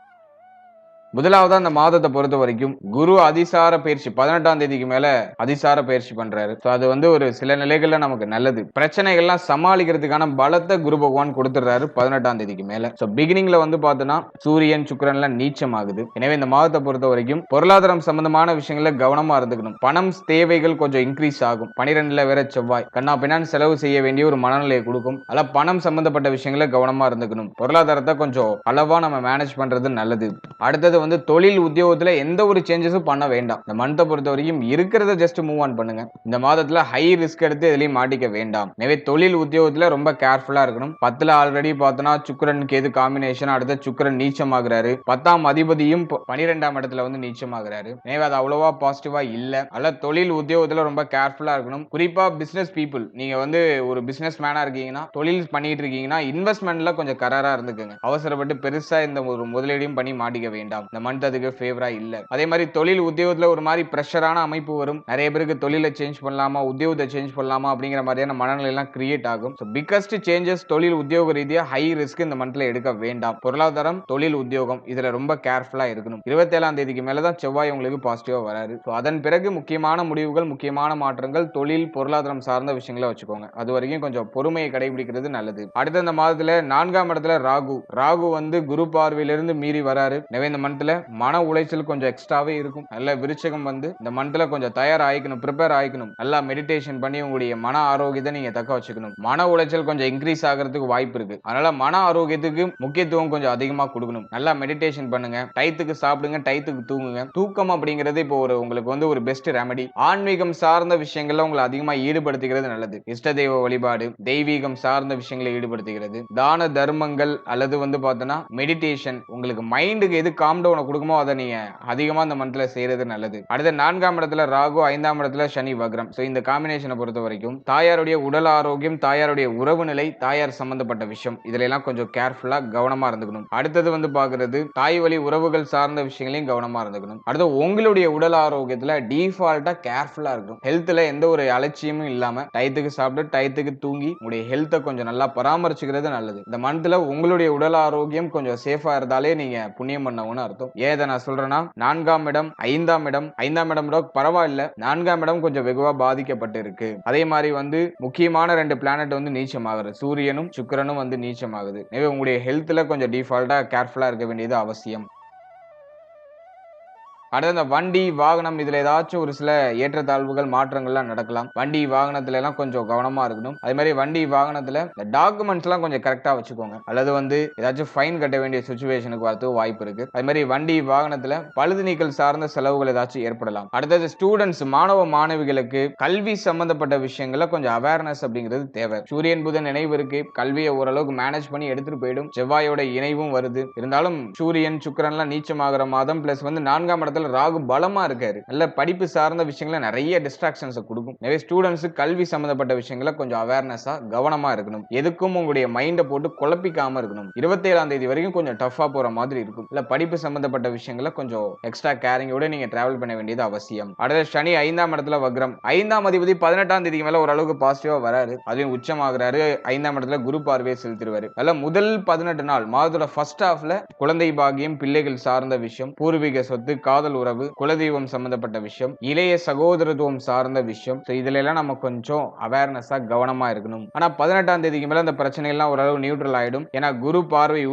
S1: முதலாவது அந்த மாதத்தை பொறுத்த வரைக்கும் குரு அதிசார பயிற்சி 18ஆம் தேதிக்கு மேல அதிசார பயிற்சி பண்றாரு. அது வந்து ஒரு சில நிலைகள்ல நமக்கு நல்லது. பிரச்சனைகள்லாம் சமாளிக்கிறதுக்கான பலத்தை குரு பகவான் கொடுத்துறாரு 18ஆம் தேதிக்கு மேல. பிகினிங்ல வந்து பார்த்தோம்னா சூரியன் சுக்கிரன் எல்லாம் நீச்சம் ஆகுது. எனவே இந்த மாதத்தை பொறுத்த வரைக்கும் பொருளாதாரம் சம்பந்தமான விஷயங்கள கவனமா இருந்துக்கணும். பணம் தேவைகள் கொஞ்சம் இன்க்ரீஸ் ஆகும். 12ல வேற செவ்வாய் கண்ணா பின்னான்னு செலவு செய்ய வேண்டிய ஒரு மனநிலையை கொடுக்கும். அல்ல பணம் சம்பந்தப்பட்ட விஷயங்கள கவனமா இருந்துக்கணும். பொருளாதாரத்தை கொஞ்சம் அளவா நம்ம மேனேஜ் பண்றது நல்லது. அடுத்தது வந்து தொழில் உத்தியோகத்துல எந்த ஒரு சேஞ்சஸும் பண்ண வேண்டாம். இந்த மந்தை பொறுத்த வரைக்கும் இருக்கிறத ஜஸ்ட் மூவ் ஆன் பண்ணுங்க. இந்த மாதத்துல ஹை ரிஸ்க் எடுத்து எதுலயும் மாட்டிக்க வேண்டாம். எனவே தொழில் உத்தியோகத்துல ரொம்ப கேர்ஃபுல்லா இருக்கணும். 10ல ஆல்ரெடி பார்த்தோம்னா சுக்கிரன் கேது காம்பினேஷன். அடுத்த சுக்கிரன் நீச்சம் ஆகுறாரு. 10ஆம் அதிபதியும் 12ஆம் இடத்துல வந்து நீச்சம் ஆகுறாரு. எனவே அது அவ்வளவா பாசிட்டிவா இல்ல. அல்ல தொழில் உத்தியோகத்துல ரொம்ப கேர்ஃபுல்லா இருக்கணும். குறிப்பா பிசினஸ் பீப்புள், நீங்க வந்து ஒரு பிசினஸ் மேனா இருக்கீங்கன்னா தொழில் பண்ணிட்டு இருக்கீங்கன்னா இன்வெஸ்ட்மெண்ட்ல கொஞ்சம் கராரா இருந்துக்குங்க. அவசரப்பட்டு பெருசா இந்த ஒரு முதலீடையும் பண்ணி மாட்டிக்க வேண்டாம். இந்த மந்த் அதுக்கு ஃபேவரா இல்ல. அதே மாதிரி தொழில் உத்தியோகத்துல ஒரு மாதிரி பிரஷரான அமைப்பு வரும். நிறைய பேருக்கு தொழிலை சேஞ்ச் பண்ணலாமா உத்தியோகத்தை சேஞ்ச் பண்ணலாமா அப்படிங்கிற மாதிரியான மனநிலை எல்லாம் கிரியேட் ஆகும். பிகஸ்ட் சேஞ்சஸ் தொழில் உத்தியோக ரீதியா ஹை ரிஸ்க் இந்த மந்த்ல எடுக்க வேண்டாம். பொருளாதாரம் தொழில் உத்தியோகம் இதுல ரொம்ப கேர்ஃபுல்லா இருக்கணும். 27ஆம் தேதிக்கு மேலதான் செவ்வாய் உங்களுக்கு பாசிட்டிவா வராரு. அதன் பிறகு முக்கியமான முடிவுகள் முக்கியமான மாற்றங்கள் தொழில் பொருளாதாரம் சார்ந்த விஷயங்களை வச்சுக்கோங்க. அது வரைக்கும் கொஞ்சம் பொறுமையை கடைபிடிக்கிறது நல்லது. அடுத்த இந்த மாதத்துல 4ஆம் இடத்துல ராகு வந்து குரு பார்வையிலிருந்து மீறி வராரு. இந்த மந்த்ல மன உளைச்சல் கொஞ்சம் எக்ஸ்ட்ராவே இருக்கும். நல்ல விருச்சகம் வந்து இந்த மந்த்ல கொஞ்சம் தயார் ஆயிக்கணும், ப்ரிப்பேர் ஆயிக்கணும். நல்லா மெடிடேஷன் பண்ணி உங்களுடைய மன ஆரோக்கியத்தை நீங்க தக்க வச்சுக்கணும். மன உளைச்சல் கொஞ்சம் இன்க்ரீஸ் ஆகிறதுக்கு வாய்ப்பு இருக்கு. அதனால மன ஆரோக்கியத்துக்கு முக்கியத்துவம் கொஞ்சம் அதிகமா கொடுக்கணும். நல்லா மெடிடேஷன் பண்ணுங்க, டயத்துக்கு சாப்பிடுங்க, டயத்துக்கு தூங்குங்க. தூக்கம் அப்படிங்கிறது இப்போ உங்களுக்கு வந்து ஒரு பெஸ்ட் ரெமெடி. ஆன்மீகம் சார்ந்த விஷயங்கள்ல உங்களை அதிகமா ஈடுபடுத்திக்கிறது நல்லது. இஷ்ட தெய்வ வழிபாடு தெய்வீகம் சார்ந்த விஷயங்களை ஈடுபடுத்திக்கிறது. தான தர்மங்கள் அல்லது வந்து பார்த்தோன்னா மெடிடேஷன் உங்களுக்கு மைண்டுக்கு எது காம் டவுனை கொடுக்குமோ அதை நீங்க அதிகமா இந்த மந்த்ல செய்யறது நல்லது. அடுத்த 4ஆம் இடத்துல ராகு 5ஆம் இடத்துல சனி வக்ரம். இந்த காம்பினேஷனை பொறுத்த வரைக்கும் தாயாருடைய உடல் ஆரோக்கியம் தாயாருடைய உறவு நிலை தாயார் சம்பந்தப்பட்ட விஷயம் இதுல எல்லாம் கொஞ்சம் கேர்ஃபுல்லா கவனமா இருந்துக்கணும். அடுத்தது வந்து பாக்குறது தாய் வழி உறவுகள் சார்ந்த விஷயங்களையும் கவனமா இருந்துக்கணும். அடுத்து உங்களுடைய உடல் ஆரோக்கியத்துல டிஃபால்ட்டா கேர்ஃபுல்லா இருக்கும். ஹெல்த்ல எந்த ஒரு அலட்சியமும் இல்லாம டயத்துக்கு சாப்பிட்டு டயத்துக்கு தூங்கி உங்களுடைய ஹெல்த்தை கொஞ்சம் நல்லா பராமரிச்சுக்கிறது நல்லது. இந்த மந்த்ல உங்களுடைய உடல் ஆரோக்கியம் கொஞ்சம் சேஃபா இருந்தாலே நீங்க புண்ணியம் பண்ணவன்னு அர்த்தம். ஏதை நான் சொல்றேன்னா 4ஆம் இடம் 5ஆம் இடம் பரவாயில்ல. 4ஆம் இடம் கொஞ்சம் வெகுவா பாதிக்கப்பட்டு இருக்கு. அதே மாதிரி வந்து முக்கியமான 2 பிளானட் வந்து நீச்சமாகுது. சூரியனும் சுக்கிரனும் வந்து நீச்சமாகுது. எனவே உங்களுடைய ஹெல்த்ல கொஞ்சம் டிஃபால்ட்டா கேர்ஃபுல்லா இருக்க வேண்டியது அவசியம். அடுத்து அந்த வண்டி வாகனம் இதுல ஏதாச்சும் ஒரு சில ஏற்றத்தாழ்வுகள் மாற்றங்கள்லாம் நடக்கலாம். வண்டி வாகனத்துல எல்லாம் கொஞ்சம் கவனமா இருக்கணும். அதே மாதிரி வண்டி வாகனத்துல இந்த டாக்குமெண்ட்ஸ் எல்லாம் கொஞ்சம் கரெக்டா வச்சுக்கோங்க. அல்லது வந்து ஏதாச்சும் ஃபைன் கட்ட வேண்டிய சுச்சுவேஷனுக்கு வரது வாய்ப்பு இருக்கு. அதே மாதிரி வண்டி வாகனத்துல பழுது நீக்கல் சார்ந்த செலவுகள் ஏதாச்சும் ஏற்படலாம். அடுத்தது ஸ்டூடெண்ட்ஸ் மாணவ மாணவிகளுக்கு கல்வி சம்பந்தப்பட்ட விஷயங்கள கொஞ்சம் அவேர்னஸ் அப்படிங்கிறது தேவை. சூரியன் புதன் நினைவு இருக்கு. கல்வியை ஓரளவுக்கு மேனேஜ் பண்ணி எடுத்துட்டு போயிடும். செவ்வாயோட இணைவும் வருது. இருந்தாலும் சூரியன் சுக்கிரன்லாம் நீச்சமாகிற மாதம் பிளஸ் வந்து 4ஆம் இடத்துல இடத்துல ராகு பலமா இருக்காரு. நல்ல படிப்பு சார்ந்த விஷயங்கள நிறைய டிஸ்ட்ராக்ஷன்ஸ் கொடுக்கும். எனவே ஸ்டூடெண்ட்ஸ் கல்வி சம்பந்தப்பட்ட விஷயங்கள கொஞ்சம் அவேர்னஸா கவனமா இருக்கணும். எதுக்கும் உங்களுடைய மைண்ட போட்டு குழப்பிக்காம இருக்கணும். 27ஆம் தேதி வரைக்கும் கொஞ்சம் டஃபா போற மாதிரி இருக்கும். இல்ல படிப்பு சம்பந்தப்பட்ட விஷயங்கள கொஞ்சம் எக்ஸ்ட்ரா கேரிங்கோட நீங்க டிராவல் பண்ண வேண்டியது அவசியம். அடுத்து சனி 5ஆம் இடத்துல வக்ரம். 5ஆம் அதிபதி 18ஆம் தேதிக்கு மேல ஓரளவுக்கு பாசிட்டிவா வராரு. அதுவும் உச்சமாகறாரு. 5ஆம் இடத்துல குரு பார்வையை செலுத்திடுவாரு. அதனால முதல் 18 நாள் மாதத்தோட ஃபர்ஸ்ட் ஹாஃப்ல குழந்தை பாக்கியம், பிள்ளைகள் சார்ந்த விஷயம், பூர்வீக சொத்து, காதல் உறவு, குலதெய்வம் சம்பந்தப்பட்ட விஷயம், இளைய சகோதரத்துவம் சார்ந்த விஷயம், இதுல எல்லாம் நம்ம கொஞ்சம் அவேர்னஸா கவனமா இருக்கணும். ஆனா 18ஆம் தேதிக்கு மேல அந்த பிரச்சனை எல்லாம் ஓரளவு நியூட்ரல் ஆயிடும். ஏன்னா குரு பார்வை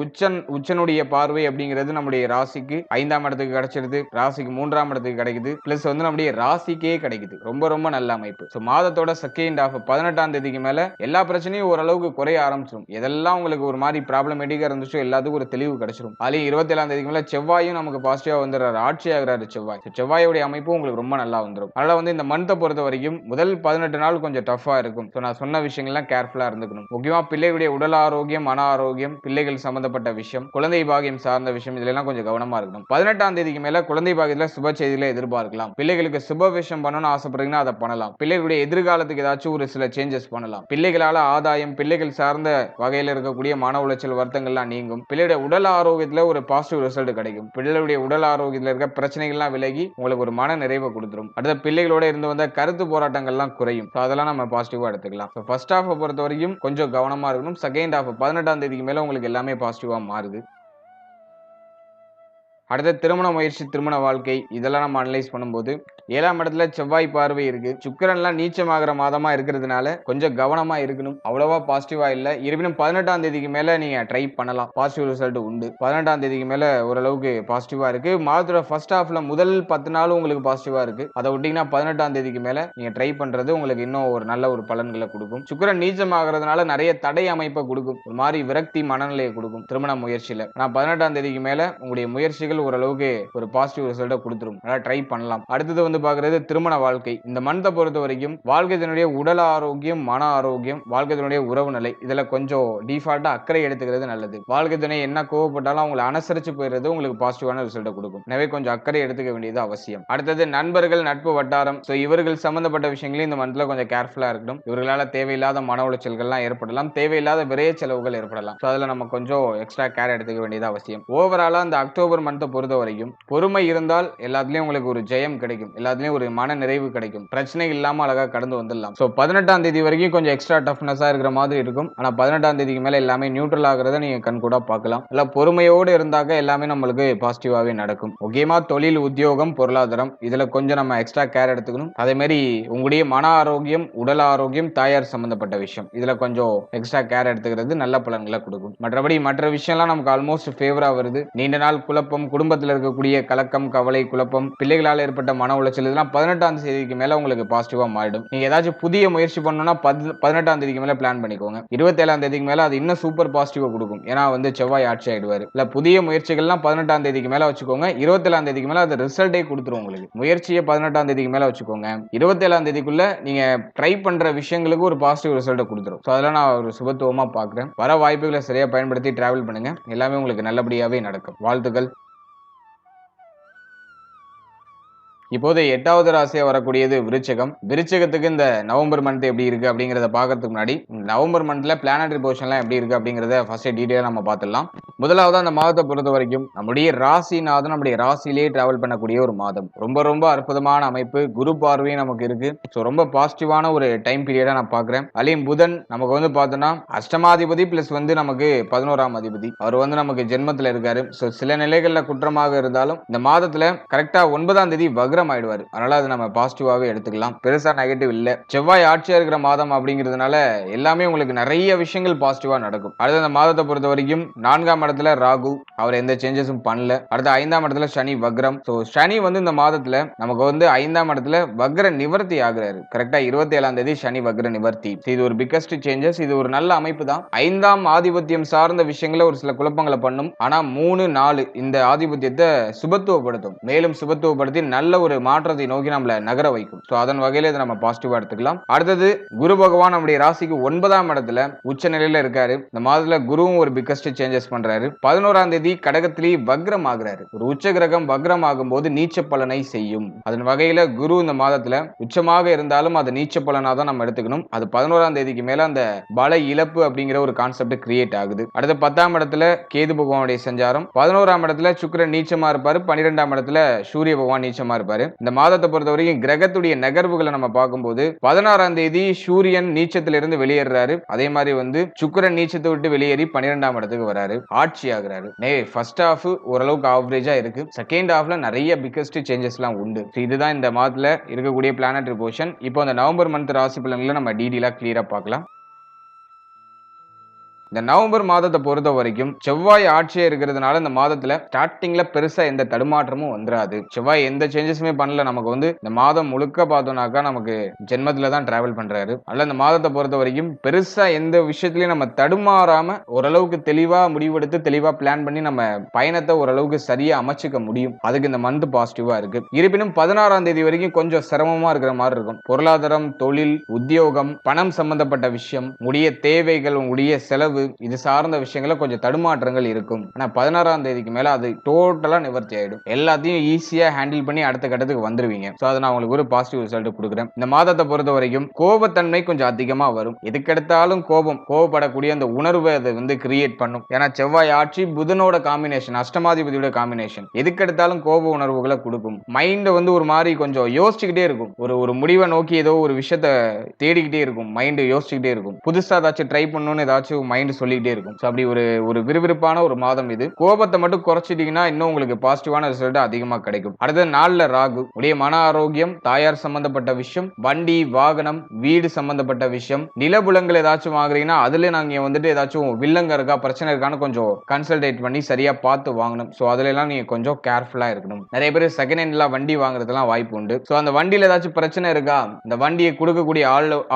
S1: உச்சனுடைய பார்வை அப்படிங்கிறது நம்முடைய ராசிக்கு 5ஆம் இடத்துக்கு கிடைச்சிருது. ராசிக்கு 3ஆம் இடத்துக்கு கிடைக்குது. பிளஸ் வந்து நம்முடைய ராசிக்கே கிடைக்குது. ரொம்ப ரொம்ப நல்ல அமைப்பு. சோ மாதத்தோட செகண்ட் ஹாஃப் 18ஆம் தேதிக்கு மேல எல்லா பிரச்சனையும் ஓரளவுக்கு குறைய ஆரம்பிச்சிடும். எதெல்லாம் உங்களுக்கு ஒரு மாதிரி ப்ராப்ளமேட்டிக்கா இருந்துச்சோ எல்லாத்துக்கும் ஒரு தெளிவு கிடைச்சிடும். அதுலயும் 27ஆம் தேதிக்கு மேல செவ்வாயும் நமக்கு பாசிட்டிவா வந்துடுறாரு. ஆட்சி ஆகிறாரு செவ்வாய். செவ்வாயோட அமைப்பு உங்களுக்கு ரொம்ப நல்லா வந்துடும். அதனால வந்து இந்த மந்த்தை பொறுத்த வரைக்கும் முதல் 18 நாள் கொஞ்சம் டஃபா இருக்கும். சோ நான் சொன்ன விஷயங்கள்லாம் கேர்ஃபுல்லா இருந்துக்கணும். முக்கியமா பிள்ளைகளுடைய உடல் ஆரோக்கியம், மன ஆரோக்கியம், பிள்ளைகள் சம்பந்தப்பட்ட விஷயம், குழந்தை பாகியம் சார்ந்த விஷயம், இதெல்லாம் கொஞ்சம் கவனமா இருக்கணும். 18ஆம் தேதிக்கு மேல குழந்தை பாகியத்துல சுப செய்திகளை எதிர்பார்க்கலாம். பிள்ளைகளுக்கு சுப விஷயம் பண்ணணும்னு ஆசைப்படுறீங்கன்னா அதை பண்ணலாம். பிள்ளைகளுடைய எதிர்காலத்துக்கு ஏதாச்சும் ஒரு சில சேஞ்சஸ் பண்ணலாம். பிள்ளைகளால ஆதாயம், பிள்ளைகள் சார்ந்த வகையில் இருக்கக்கூடிய மன உளைச்சல், வருத்தங்கள்லாம் நீங்கும். பிள்ளையுடைய உடல் ஆரோக்கியத்துல ஒரு பாசிட்டிவ் ரிசல்ட் கிடைக்கும். பிள்ளைகளுடைய உடல் ஆரோக்கியத்துல இருக்க பிரச்சனைகள்லாம் விலகி உங்களுக்கு ஒரு மன நிறைவை கொடுத்துரும். அடுத்த பிள்ளைகளோட இருந்து வந்த கருத்து போராட்டங்கள்லாம் குறையும். அதெல்லாம் நம்ம பாசிட்டிவா எடுத்துக்கலாம். ஃபர்ஸ்ட் ஹாஃப் பொறுத்த வரைக்கும் கொஞ்சம் கவனமா இருக்கணும். செகண்ட் ஹாஃப் 18ஆம் தேதிக்கு மேல உங்களுக்கு எல்லாமே பாசிட்டிவா மாறுது. அடுத்த திருமண முயற்சி, திருமண வாழ்க்கை, இதெல்லாம் நம்ம அனலைஸ் பண்ணும்போது 7ஆம் இடத்துல செவ்வாய் பார்வை இருக்கு. சுக்கிரன்லாம் நீச்சமாகிற மாதமா இருக்கிறதுனால கொஞ்சம் கவனமா இருக்கணும். அவ்வளவா பாசிட்டிவா இல்ல. இருப்பினும் 18ஆம் தேதிக்கு மேல நீங்க ட்ரை பண்ணலாம். பாசிட்டிவ் ரிசல்ட் உண்டு. 18ஆம் தேதிக்கு மேல ஓரளவுக்கு பாசிட்டிவா இருக்கு. மாதத்தோட ஃபர்ஸ்ட் ஹாஃப்ல முதல் 10 நாள் உங்களுக்கு பாசிட்டிவா இருக்கு. அதை விட்டீங்கன்னா 18ஆம் தேதிக்கு மேல நீங்க ட்ரை பண்றது உங்களுக்கு இன்னும் ஒரு நல்ல ஒரு பலன்களை கொடுக்கும். சுக்கிரன் நீச்சமாகறதுனால நிறைய தடை அமைப்பை கொடுக்கும். ஒரு மாதிரி விரக்தி மனநிலையை கொடுக்கும் திருமண முயற்சியில. ஆனா 18ஆம் தேதிக்கு மேல உங்களுடைய முயற்சிகள் ஓரளவுக்கு ஒரு பாசிட்டிவ் ரிசல்ட்டை கொடுத்துரும். அதனால ட்ரை பண்ணலாம். அடுத்தது வந்து பாக்குறது திருமண வாழ்க்கை. இந்த மந்தை பொறுத்த வரைக்கும் வாழ்க்கையினுடைய உடல் ஆரோக்கியம், மன ஆரோக்கியம், வாழ்க்கையினுடைய உறவு நிலை, இதுல கொஞ்சம் டிஃபால்ட்டா அக்கறை எடுத்துக்கிறது நல்லது. வாழ்க்கை துணை என்ன கோவப்பட்டாலும் அவங்களை அனுசரிச்சு போயிடுறது உங்களுக்கு பாசிட்டிவான ரிசல்ட்டை கொடுக்கும். எனவே கொஞ்சம் அக்கறை எடுத்துக்க வேண்டியது அவசியம். அடுத்தது நண்பர்கள், நட்பு வட்டாரம். இவர்கள் சம்பந்தப்பட்ட விஷயங்களையும் இந்த மந்த்ல கொஞ்சம் கேர்ஃபுல்லா இருக்கணும். இவர்களால தேவையில்லாத மன உளைச்சல்கள்லாம் ஏற்படலாம். தேவையில்லாத விரைய செலவுகள் ஏற்படலாம். அதுல நம்ம கொஞ்சம் எக்ஸ்ட்ரா கேர் எடுத்துக்க வேண்டியது அவசியம். ஓவராலா இந்த அக்டோபர் மந்த் பொறுத்த வரைக்கும் பொறுமை இருந்தால் எல்லாத்துலயும் உங்களுக்கு ஒரு ஜெயம் கிடைக்கும். எல்லாத்துலயும் ஒரு மன நிறைவு கிடைக்கும். பிரச்சனை இல்லாம அழகா கடந்து வந்துடலாம். 18ஆம் தேதி வரைக்கும் கொஞ்சம் எக்ஸ்ட்ரா டஃப்னஸா இருக்கிற மாதிரி இருக்கும். ஆனா 18ஆம் தேதிக்கு மேல எல்லாமே நியூட்ரல் ஆகிறத நீங்க கண் கூட பார்க்கலாம். இல்ல பொறுமையோடு இருந்தாக்க எல்லாமே நம்மளுக்கு பாசிட்டிவாவே நடக்கும். முக்கியமா தொழில், உத்தியோகம், பொருளாதாரம், இதுல கொஞ்சம் நம்ம எக்ஸ்ட்ரா கேர் எடுத்துக்கணும். அதே மாதிரி உங்களுடைய மன ஆரோக்கியம், உடல் ஆரோக்கியம், தாயார் சம்பந்தப்பட்ட விஷயம், இதுல கொஞ்சம் எக்ஸ்ட்ரா கேர் எடுத்துக்கிறது நல்ல பலன்களை கொடுக்கும். மற்றபடி மற்ற விஷயம்லாம் நமக்கு ஆல்மோஸ்ட் ஃபேவரா வருது. நீண்ட நாள் குழப்பம், குடும்பத்தில் இருக்கக்கூடிய கலக்கம், கவலை, குழப்பம், பிள்ளைகளால் ஏற்பட்ட மன உளைச்சல், இதெல்லாம் 18ஆம் தேதிக்கு மேல உங்களுக்கு பாசிட்டிவா மாறிடும். நீங்க ஏதாச்சும் புதிய முயற்சி பண்ணணும்னா 18ஆம் தேதிக்கு மேல பிளான் பண்ணிக்கோங்க. 27ஆம் தேதிக்கு மேல அது இன்னும் சூப்பர் பாசிட்டிவா கொடுக்கும். ஏன்னா வந்து செவ்வாய் ஆட்சி ஆயிடுவாரு. இல்ல புதிய முயற்சிகள்லாம் 18ஆம் தேதிக்கு மேல வச்சுக்கோங்க. 27ஆம் தேதிக்கு மேல அது ரிசல்ட்டே கொடுத்துரும் உங்களுக்கு. முயற்சியை 18ஆம் தேதிக்கு மேல வச்சுக்கோங்க. 27ஆம் தேதிக்குள்ள நீங்க ட்ரை பண்ற விஷயங்களுக்கு ஒரு பாசிட்டிவ் ரிசல்ட்டை கொடுத்துரும். அதெல்லாம் நான் ஒரு சுபத்துவமா பாக்குறேன். வர வாய்ப்புகளை சரியா பயன்படுத்தி டிராவல் பண்ணுங்க. எல்லாமே உங்களுக்கு நல்லபடியாவே நடக்கும். வாழ்த்துக்கள். இப்போது 8வது ராசியா வரக்கூடியது விருச்சிகம். விருச்சிகத்துக்கு இந்த நவம்பர் மந்த் எப்படி இருக்கு அப்படிங்கறத பாக்கிறதுக்கு முன்னாடி நவம்பர் மந்த்ல பிளானட்டரி பொசிஷன்லாம் எப்படி இருக்கு அப்படிங்கறத ஃபர்ஸ்ட் டீடைலா நம்ம பார்த்துடலாம். முதலாவது அந்த மாதத்தை பொறுத்த வரைக்கும் நம்முடைய ராசிநாதன் நம்முடைய ராசியிலேயே டிராவல் பண்ணக்கூடிய ஒரு மாதம். ரொம்ப ரொம்ப அற்புதமான அமைப்பு. குரு பார்வையும் நமக்கு இருக்கு. ரொம்ப பாசிட்டிவான ஒரு டைம் பீரியடா நான் பாக்குறேன். அலியும் புதன் நமக்கு வந்து பார்த்தோம்னா அஷ்டமாதிபதி பிளஸ் வந்து நமக்கு 11ஆம் அதிபதி. அவர் வந்து நமக்கு ஜென்மத்துல இருக்காரு. சில நிலைகள்ல குற்றமாக இருந்தாலும் இந்த மாதத்துல கரெக்டா 9ஆம் தேதி வக்ரம் ஆயிடுவாரு. அதனால அது நம்ம பாசிட்டிவாவே எடுத்துக்கலாம். பெருசா நெகட்டிவ் இல்ல. செவ்வாய் ஆட்சியா இருக்கிற மாதம் அப்படிங்கிறதுனால எல்லாமே உங்களுக்கு நிறைய விஷயங்கள் பாசிட்டிவா நடக்கும். அடுத்த அந்த மாதத்தை பொறுத்த வரைக்கும் 4ஆம் இடத்துல ராகு, அவர் எந்த சேஞ்சஸும் பண்ணல. அடுத்த 5ஆம் இடத்துல சனி வக்ரம். சனி வந்து இந்த மாதத்துல நமக்கு வந்து 5ஆம் இடத்துல வக்ர நிவர்த்தி ஆகுறாரு. கரெக்டா 27ஆம் தேதி சனி வக்ர நிவர்த்தி. இது ஒரு பிக்கஸ்ட் சேஞ்சஸ். இது ஒரு நல்ல அமைப்பு தான். 5ஆம் ஆதிபத்தியம் சார்ந்த விஷயங்கள ஒரு சில குழப்பங்களை பண்ணும். ஆனா 3, 4 இந்த ஆதிபத்தியத்தை சுபத்துவப்படுத்தும். மேலும் சுபத்துவப்படுத்தி நல்ல ஒரு மாற்றத்தை நோக்கி நம்மள நகர வைக்கும். சோ அதன் வகையில இதை நம்ம பாசிட்டிவா எடுத்துக்கலாம். அடுத்தது குரு பகவான் நம்முடைய ராசிக்கு 9ஆம் இடத்துல உச்ச நிலையில இருக்காரு. இந்த மாதத்துல குருவும் ஒரு பிக்கஸ்ட் சேஞ்சஸ் பண்றாரு. 11ஆம் தேதி கடகத்திலேயே வக்ரம் ஆகுறாரு. ஒரு உச்ச கிரகம் வக்ரம் ஆகும்போது நீச்ச பலனை செய்யும். அதன் வகையில குரு இந்த மாதத்துல உச்சமாக இருந்தாலும் அது நீச்ச பலனா தான் நம்ம எடுத்துக்கணும். அது 11ஆம் தேதிக்கு மேல அந்த பல இழப்பு அப்படிங்கிற ஒரு கான்செப்ட் கிரியேட் ஆகுது. அடுத்து 10ஆம் இடத்துல கேது பகவானுடைய சஞ்சாரம், 11ஆம் இடத்துல சுக்கிரன் நீச்சமா இருப்பாரு, 12ஆம் இடத்துல சூரிய பகவான் நீச்சமா இருப்பாரு. இந்த மாதத்தை பொறுத்தவரைக்கும் கிரகத்துடைய நகர்வுகளை நம்ம பார்க்கும்போது 16ஆம் தேதி சூரியன் நீச்சத்திலிருந்து வெளியேறாரு. அதே மாதிரி வந்து சுக்கிரன் நீச்சத்தை விட்டு வெளியேறி 12ஆம் இடத்துக்கு வராரு, ஆட்சி ஆகுறாரு. ஃபர்ஸ்ட் ஹாஃப் ஓரளவுக்கு ஆவரேஜா இருக்கு. செகண்ட் ஹாஃப்ல நிறைய பிக்கஸ்ட் சேஞ்சஸ்லாம் உண்டு. இதுதான் இந்த மாதத்துல இருக்கக்கூடிய பிளானட்டரி பொசிஷன். இப்போ அந்த நவம்பர் மந்த் ராசி பலன்களை நம்ம டீடைலா கிளியரா பார்க்கலாம். இந்த நவம்பர் மாதத்தை பொறுத்த வரைக்கும் செவ்வாய் ஆட்சியே இருக்கிறதுனால இந்த மாதத்துல ஸ்டார்டிங்ல பெருசா எந்த தடுமாற்றமும் வந்துராது. செவ்வாய் எந்த சேஞ்சஸுமே பண்ணல. நமக்கு வந்து இந்த மாதம் முழுக்க பார்த்தோம்னாக்கா நமக்கு ஜென்மத்துல தான் டிராவல் பண்றாரு. அதனால இந்த மாதத்தை பொறுத்த வரைக்கும் பெருசா எந்த விஷயத்திலயும் நம்ம தடுமாறாம ஓரளவுக்கு தெளிவா முடிவெடுத்து தெளிவா பிளான் பண்ணி நம்ம பயணத்தை ஓரளவுக்கு சரியா அமைச்சுக்க முடியும். அதுக்கு இந்த மந்த் பாசிட்டிவா இருக்கு. இருப்பினும் 16ஆம் தேதி வரைக்கும் கொஞ்சம் சிரமமா இருக்கிற மாதிரி இருக்கும். பொருளாதாரம், தொழில், உத்தியோகம், பணம் சம்பந்தப்பட்ட விஷயம், உடைய தேவைகள், உடைய செலவு, இது சார்ந்த விஷயங்கள கொஞ்சம் தடுமாற்றங்கள் இருக்கும். ஆனா 16ஆம் தேதிக்கு மேல அது டோட்டலா நிவர்த்தி ஆயிடும். எல்லாத்தையும் ஈஸியா ஹேண்டில் பண்ணி அடுத்த கட்டத்துக்கு வந்துருவீங்க. சோ அது நான் உங்களுக்கு ஒரு பாசிட்டிவ் ரிசல்ட் கொடுக்குறேன். இந்த மாதத்தை பொறுத்த வரைக்கும் கோபத்தன்மை கொஞ்சம் அதிகமா வரும். எதுக்கெடுத்தாலும் கோபப்படக்கூடிய அந்த உணர்வை அதை வந்து கிரியேட் பண்ணும். ஏன்னா செவ்வாய் ஆட்சி புதனோட காம்பினேஷன், அஷ்டமாதிபதியோட காம்பினேஷன், எதுக்கெடுத்தாலும் கோப உணர்வுகளை கொடுக்கும். மைண்ட் வந்து ஒரு மாதிரி கொஞ்சம் யோசிச்சுக்கிட்டே இருக்கும். ஒரு முடிவை நோக்கி ஏதோ ஒரு விஷயத்த தேடிக்கிட்டே இருக்கும். மைண்ட் யோசிச்சுக்கிட்டே இருக்கும். புதுசா ஏதாச்சும் ட்ரை பண்ணணும்னு ஏதாச்சும் மைண்ட் சொல்லிக்கிட்டே இருக்கும். அப்படி ஒரு விறுவிறுப்பான ஒரு மாதம் இது. கோபத்தை மட்டும் குறைச்சிட்டீங்கன்னா இன்னும் உங்களுக்கு பாசிட்டிவான ரிசல்ட் அதிகமா கிடைக்கும். அடுத்த நாள்ல ராகு, உடைய மன ஆரோக்கியம், தாயார் சம்பந்தப்பட்ட விஷயம், வண்டி வாகனம், வீடு சம்பந்தப்பட்ட விஷயம், நிலபுலங்கள் ஏதாச்சும் வாங்குறீங்கன்னா அதுல நாங்க வந்துட்டு ஏதாச்சும் வில்லங்க இருக்கா, பிரச்சனை இருக்கான்னு கொஞ்சம் கன்சல்டேட் பண்ணி சரியா பார்த்து வாங்கணும். சோ அதுல எல்லாம் நீங்க கொஞ்சம் கேர்ஃபுல்லா இருக்கணும். நிறைய பேர் செகண்ட் ஹேண்ட்ல வண்டி வாங்குறதுலாம் வாய்ப்பு உண்டு. சோ அந்த வண்டியில ஏதாச்சும் பிரச்சனை இருக்கா, இந்த வண்டியை கொடுக்கக்கூடிய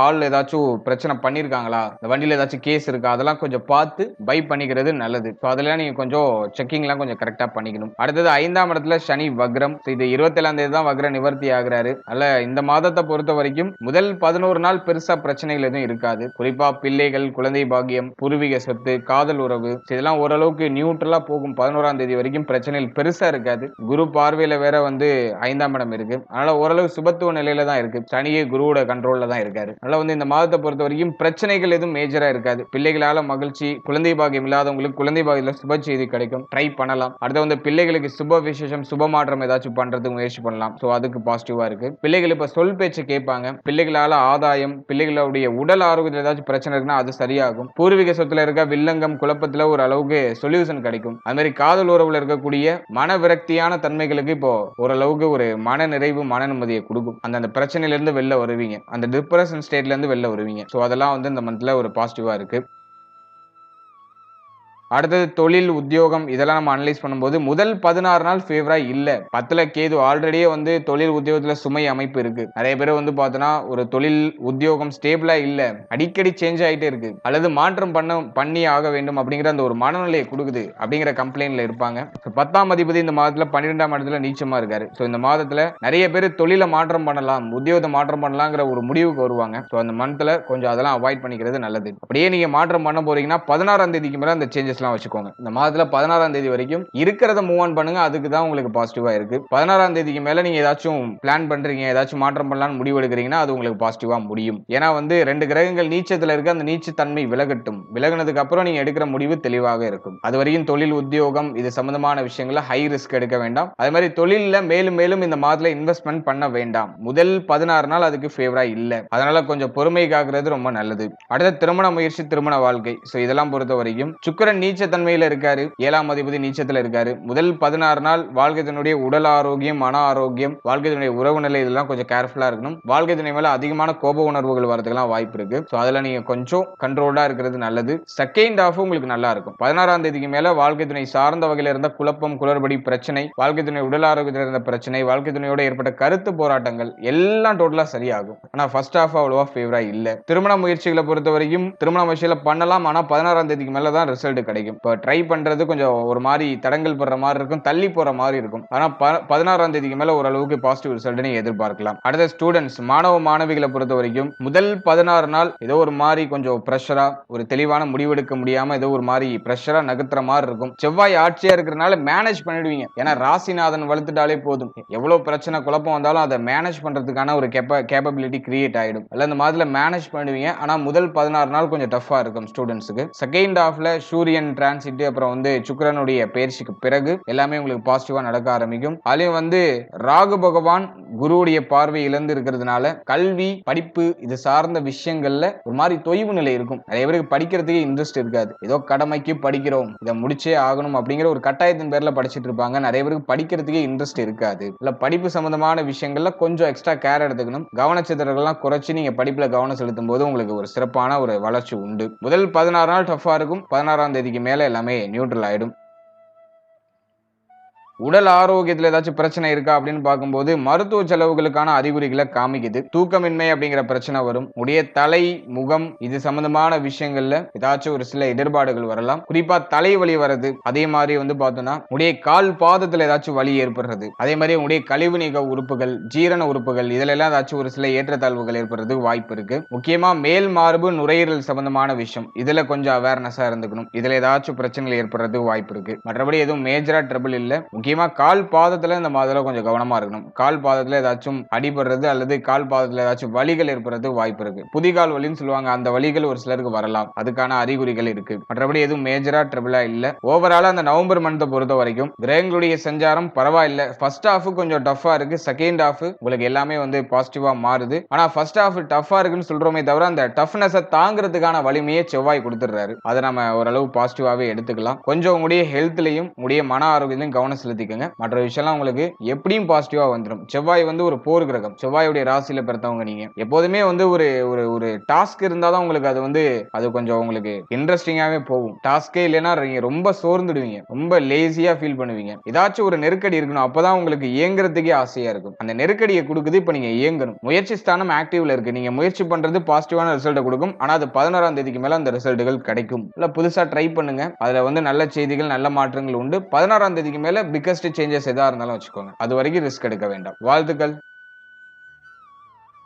S1: ஆள் ஏதாச்சும் பிரச்சனை பண்ணிருக்காங்களா, இந்த வண்டியில ஏதாச்சும் கேஸ் இருக்கா, அதெல்லாம் கொஞ்சம் பார்த்து பை பண்ணிக்கிறது நல்லது. சோ அதெல்லாம் நீங்க கொஞ்சம் செக்கிங்லாம் கொஞ்சம் கரெக்டா பண்ணிக்கணும். அடுத்தது 5ஆம் இடத்துல சனி வக்ரம். இது 27ஆம் தேதி தான் வக்ர நிவர்த்தி ஆகுறாரு. அல்ல இந்த மாதத்தை பொறுத்த வரைக்கும் முதல் 11 நாள் பெருசா பிரச்சனைகள் எதுவும் இருக்காது. குறிப்பா பிள்ளைகள், குழந்தை பாக்கியம், பூர்வீக சொத்து, காதல் உறவு, இதெல்லாம் ஓரளவுக்கு நியூட்ரலா போகும். 11ஆம் தேதி வரைக்கும் பிரச்சனைகள் பெருசா இருக்காது. குரு பார்வையில வேற வந்து 5ஆம் இடம் இருக்கு. அதனால ஓரளவு சுபத்துவ நிலையில தான் இருக்கு. சனியே குருவோட கண்ட்ரோல்ல தான் இருக்காரு. அதனால வந்து இந்த மாதத்தை பொறுத்த வரைக்கும் பிரச்சனைகள் எதுவும் மேஜரா இருக்காது. பிள்ளைகளால மகிழ்ச்சி, குழந்தை பாக்கியம் இல்லாதவங்களுக்கு குழந்தை பாக்கியத்துல சுப செய்தி கிடைக்கும். ட்ரை பண்ணலாம். அடுத்து வந்து பிள்ளைகளுக்கு சுப விசேஷம், சுப மாற்றம் ஏதாச்சும் பண்றதுக்கு முயற்சி பண்ணலாம். சோ அதுக்கு பாசிட்டிவா இருக்கு. பிள்ளைகள் இப்ப சொல் பேச்சு கேட்பாங்க. பிள்ளைகளால ஆதாயம், பிள்ளைகளுடைய உடல் ஆரோக்கியத்தில் ஏதாச்சும் பிரச்சனை இருக்குன்னா அது சரியாகும். பூர்வீக சொத்துல இருக்க வில்லங்கம், குழப்பத்துல ஒரு அளவுக்கு சொல்யூஷன் கிடைக்கும். அது மாதிரி காதல் உறவுல இருக்கக்கூடிய மன விரக்தியான தன்மைகளுக்கு இப்போ ஓரளவுக்கு ஒரு மன நிறைவு, மன நிம்மதியை கொடுக்கும். அந்த பிரச்சனையில இருந்து வெளில வருவீங்க. அந்த டிப்ரஷன் ஸ்டேட்ல இருந்து வெளில வருவீங்க. சோ அதெல்லாம் வந்து இந்த மந்த்ல ஒரு பாசிட்டிவா இருக்கு. அடுத்தது தொழில், உத்தியோகம், இதெல்லாம் நம்ம அனலைஸ் பண்ணும்போது முதல் 16 நாள் ஃபேவரா இல்ல. 10ல கேது ஆல்ரெடியே வந்து தொழில் உத்தியோகத்துல சுமை அமைப்பு இருக்கு. நிறைய பேர் வந்து பார்த்தோன்னா ஒரு தொழில் உத்தியோகம் ஸ்டேபிளா இல்ல, அடிக்கடி சேஞ்ச் ஆயிட்டே இருக்கு, அல்லது மாற்றம் பண்ணி ஆக வேண்டும் அப்படிங்கிற அந்த ஒரு மனநிலையை கொடுக்குது அப்படிங்கிற கம்ப்ளைண்ட்ல இருப்பாங்க. 10ஆம் அதிபதி இந்த மாதத்துல 12ஆம் இடத்துல நீச்சமா இருக்காரு. சோ இந்த மாதத்துல நிறைய பேர் தொழில மாற்றம் பண்ணலாம், உத்தியோகத்தை மாற்றம் பண்ணலாங்கிற ஒரு முடிவுக்கு வருவாங்க. சோ அந்த மந்த்ல கொஞ்சம் அதெல்லாம் அவாய்ட் பண்ணிக்கிறது நல்லது. அப்படியே நீங்க மாற்றம் பண்ண போறீங்கன்னா 16ஆம் தேதிக்கு மேல அந்த சேஞ்சஸ் வச்சுக்கோங்க. இந்த மாதத்துல 16ஆம் தேதி வரைக்கும் இருக்கிறத மூவ் ஆன் பண்ணுங்க. அதுக்கு தான் உங்களுக்கு பாசிட்டிவா இருக்கு. 16ஆம் தேதிக்கு மேல நீங்க ஏதாச்சும் பிளான் பண்றீங்க, ஏதாச்சும் மாற்றம் பண்ணலாம்னு முடிவு எடுக்கிறீங்கன்னா அது உங்களுக்கு பாசிட்டிவா முடியும். ஏன்னா வந்து 2 கிரகங்கள் நீச்சத்துல இருக்கு. அந்த நீச்ச தன்மை விலகட்டும். விலகினதுக்கு அப்புறம் நீங்க எடுக்கிற முடிவு தெளிவாக இருக்கும். அது வரைக்கும் தொழில், உத்தியோகம் இது சம்பந்தமான விஷயங்கள ஹை ரிஸ்க் எடுக்க வேண்டாம். அதே மாதிரி தொழில்ல மேலும் மேலும் இந்த மாதத்துல இன்வெஸ்ட்மெண்ட் பண்ண வேண்டாம். முதல் 16 நாள் அதுக்கு ஃபேவரா இல்ல. அதனால கொஞ்சம் பொறுமை காக்குறது ரொம்ப நல்லது. அடுத்த திருமண முயற்சி, திருமண வாழ்க்கை, சோ இதெல்லாம் பொறுத்த வரைக்கும் சுக்கிரன் நீச்ச தன்மையில இருக்காரு. 7ஆம் அதிபதி நீச்சத்துல இருக்காரு. முதல் 16 நாள் வாழ்க்கை துணையுடைய உடல் ஆரோக்கியம், மன ஆரோக்கியம், வாழ்க்கை துணையுடைய உறவு நிலை இதெல்லாம் கொஞ்சம் கேர்ஃபுல்லா இருக்கணும். வாழ்க்கை துணை மேல அதிகமான கோப உணர்வுகள் வரதுக்கெல்லாம் வாய்ப்பு இருக்கு. சோ அதுல நீங்க கொஞ்சம் கண்ட்ரோலா இருக்கிறது நல்லது. செகண்ட் ஹாஃப் உங்களுக்கு நல்லா இருக்கும். 16ஆம் தேதிக்கு மேல வாழ்க்கை துணை சார்ந்த வகையில இருந்த குழப்பம், குளறுபடி பிரச்சனை, வாழ்க்கை துணை உடல் ஆரோக்கியத்தில் இருந்த பிரச்சனை, வாழ்க்கை துணையோட ஏற்பட்ட கருத்து போராட்டங்கள் எல்லாம் டோட்டலா சரியாகும். ஆனா ஃபர்ஸ்ட் ஹாஃப் அவ்வளவா ஃபேவரா இல்ல. திருமண முயற்சிகளை பொறுத்த வரைக்கும் திருமண முயற்சிகளை பண்ணலாம். ஆனா 16ஆம் தேதிக்கு மேல தான் ரிசல்ட் கிடைக்கும். இப்போ ட்ரை பண்றது கொஞ்சம் ஒரு மாதிரி தடங்கல் படுற மாதிரி இருக்கும், தள்ளி போற மாதிரி இருக்கும். ஆனா 16ஆம் தேதிக்கு மேல ஓரளவுக்கு பாசிட்டிவ் ரிசல்ட் நீங்க எதிர்பார்க்கலாம். அடுத்த ஸ்டூடெண்ட்ஸ் மாணவ மாணவிகளை பொறுத்த வரைக்கும் முதல் 16 நாள் ஏதோ ஒரு மாதிரி கொஞ்சம் பிரஷரா ஒரு தெளிவான முடிவெடுக்க முடியாம ஏதோ ஒரு மாதிரி பிரஷரா நகர்த்துற மாதிரி இருக்கும். செவ்வாய் ஆட்சியா இருக்கிறனால மேனேஜ் பண்ணிடுவீங்க. ஏன்னா ராசிநாதன் வளர்த்துட்டாலே போதும், எவ்வளவு பிரச்சனை குழப்பம் வந்தாலும் அதை மேனேஜ் பண்றதுக்கான ஒரு கேப்பபிலிட்டி கிரியேட் ஆயிடும். அல்ல இந்த மாதிரி மேனேஜ் பண்ணுவீங்க. ஆனா முதல் 16 நாள் கொஞ்சம் டஃபா இருக்கும் ஸ்டூடெண்ட்ஸுக்கு. செகண்ட் ஹாஃப்ல சூரியன் டிரான்சிட் அப்புறம் வந்து சுக்கிரனுடைய பயிற்சிக்கு பிறகு எல்லாமே உங்களுக்கு பாசிட்டிவா நடக்க ஆரம்பிக்கும். அதுலயும் வந்து ராகு பகவான் குருவுடைய பார்வை இழந்து இருக்கிறதுனால கல்வி படிப்பு இது சார்ந்த விஷயங்கள்ல ஒரு மாதிரி தொய்வு நிலை இருக்கும். நிறைய பேருக்கு படிக்கிறதுக்கு இன்ட்ரெஸ்ட் இருக்காது. ஏதோ கடமைக்கு படிக்கிறோம், இதை முடிச்சே ஆகணும் அப்படிங்கிற ஒரு கட்டாயத்தின் பேர்ல படிச்சுட்டு இருப்பாங்க. நிறைய பேருக்கு படிக்கிறதுக்கே இன்ட்ரெஸ்ட் இருக்காது. இல்ல படிப்பு சம்பந்தமான விஷயங்கள்ல கொஞ்சம் எக்ஸ்ட்ரா கேர் எடுத்துக்கணும். கவனச்சிதறல்கள்லாம் குறைச்சு நீங்க படிப்புல கவனம் செலுத்தும் போது உங்களுக்கு ஒரு சிறப்பான ஒரு வளர்ச்சி உண்டு. முதல் 16 நாள் டஃபா இருக்கும். 16ஆம் தேதிக்கு மேல எல்லாமே நியூட்ரல் ஆயிடும். உடல் ஆரோக்கியத்துல ஏதாச்சும் பிரச்சனை இருக்கா அப்படின்னு பார்க்கும்போது மருத்துவ செலவுகளுக்கான அறிகுறிகளை காமிக்குது. தூக்கமின்மை அப்படிங்கிற பிரச்சனை வரும். உடைய தலை முகம் இது சம்பந்தமான விஷயங்கள்ல ஏதாச்சும் ஒரு சில இடர்பாடுகள் வரலாம். குறிப்பா தலைவலி வருது. அதே மாதிரி வந்து பார்த்தோம்னா உடைய கால் பாதத்துல ஏதாச்சும் வலி ஏற்படுறது. அதே மாதிரி உடைய கழிவு நீக்க உறுப்புகள் ஜீரண உறுப்புகள் இதுல எல்லாம் ஏதாச்சும் ஒரு சில ஏற்றத்தாழ்வுகள் ஏற்படுறதுக்கு வாய்ப்பு இருக்கு. முக்கியமா மேல் மார்பு நுரையீரல் சம்பந்தமான விஷயம் இதுல கொஞ்சம் அவேர்னஸா இருந்துக்கணும். இதுல ஏதாச்சும் பிரச்சனைகள் ஏற்படுறதுக்கு வாய்ப்பு இருக்கு. மற்றபடி எதுவும் மேஜரா ட்ரபிள் இல்ல. முக்கியமா கால் பாதத்துல இந்த மாதிரில கொஞ்சம் கவனமா இருக்கணும். கால் பாதத்துல ஏதாச்சும் அடிபடுறது அல்லது கால் பாதத்துல ஏதாச்சும் வலிகள் ஏற்படுறது வாய்ப்பு இருக்கு. புதிகால் வலின்னு சொல்லுவாங்க, அந்த வலிகள் ஒரு சிலருக்கு வரலாம். அதுக்கான அறிகுறிகள் இருக்கு. மற்றபடி எதுவும் மேஜரா ட்ரபிளா இல்ல. ஓவராலா அந்த நவம்பர் மந்த் பொறுத்த வரைக்கும் கிரகங்களுடைய சஞ்சாரம் பரவாயில்ல. ஃபர்ஸ்ட் ஹாஃப் கொஞ்சம் டஃபா இருக்கு. செகண்ட் ஹாஃப் உங்களுக்கு எல்லாமே வந்து பாசிட்டிவா மாறுது. ஆனா ஃபர்ஸ்ட் ஹாஃப் டஃபா இருக்குன்னு சொல்றோமே தவிர அந்த டஃப்னஸை தாங்கிறதுக்கான வலிமையை செவ்வாய் கொடுத்துடுறாரு. அதை நம்ம ஓரளவு பாசிட்டிவாவே எடுத்துக்கலாம். கொஞ்சம் உங்களுடைய ஹெல்த்லையும் உங்களுடைய மன ஆரோக்கியத்திலையும் கவனம் செலுத்திக்கங்க. மற்ற விஷயம்லாம் உங்களுக்கு எப்படியும் பாசிட்டிவா வந்துடும். செவ்வாய் வந்து ஒரு போர் கிரகம். செவ்வாயுடைய ராசியில பிறந்தவங்க நீங்க எப்போதுமே வந்து ஒரு ஒரு டாஸ்க் இருந்தாதான் உங்களுக்கு அது வந்து அது கொஞ்சம் உங்களுக்கு இன்ட்ரெஸ்டிங்காவே போகும். டாஸ்கே இல்லைன்னா நீங்க ரொம்ப சோர்ந்துடுவீங்க, ரொம்ப லேசியா ஃபீல் பண்ணுவீங்க. ஏதாச்சும் ஒரு நெருக்கடி இருக்கணும், அப்பதான் உங்களுக்கு இயங்குறதுக்கே ஆசையா இருக்கும். அந்த நெருக்கடியை கொடுக்குது. இப்ப நீங்க இயங்கணும். முயற்சி ஸ்தானம் ஆக்டிவ்ல இருக்கு. நீங்க முயற்சி பண்றது பாசிட்டிவான ரிசல்ட் கொடுக்கும். ஆனா அது 16ஆம் தேதிக்கு மேல அந்த ரிசல்ட்டுகள் கிடைக்கும். இல்ல புதுசா ட்ரை பண்ணுங்க. அதுல வந்து நல்ல செய்திகள் நல்ல மாற்றங்கள் உண்டு. 16ஆம் தேதிக்கு மேல பிக்கஸ்ட் சேஞ்சஸ் எதா இருந்தாலும் வச்சுக்கோங்க. அது வரைக்கும் ரிஸ்க் எடுக்க வேண்டாம். வாழ்த்துக்கள்.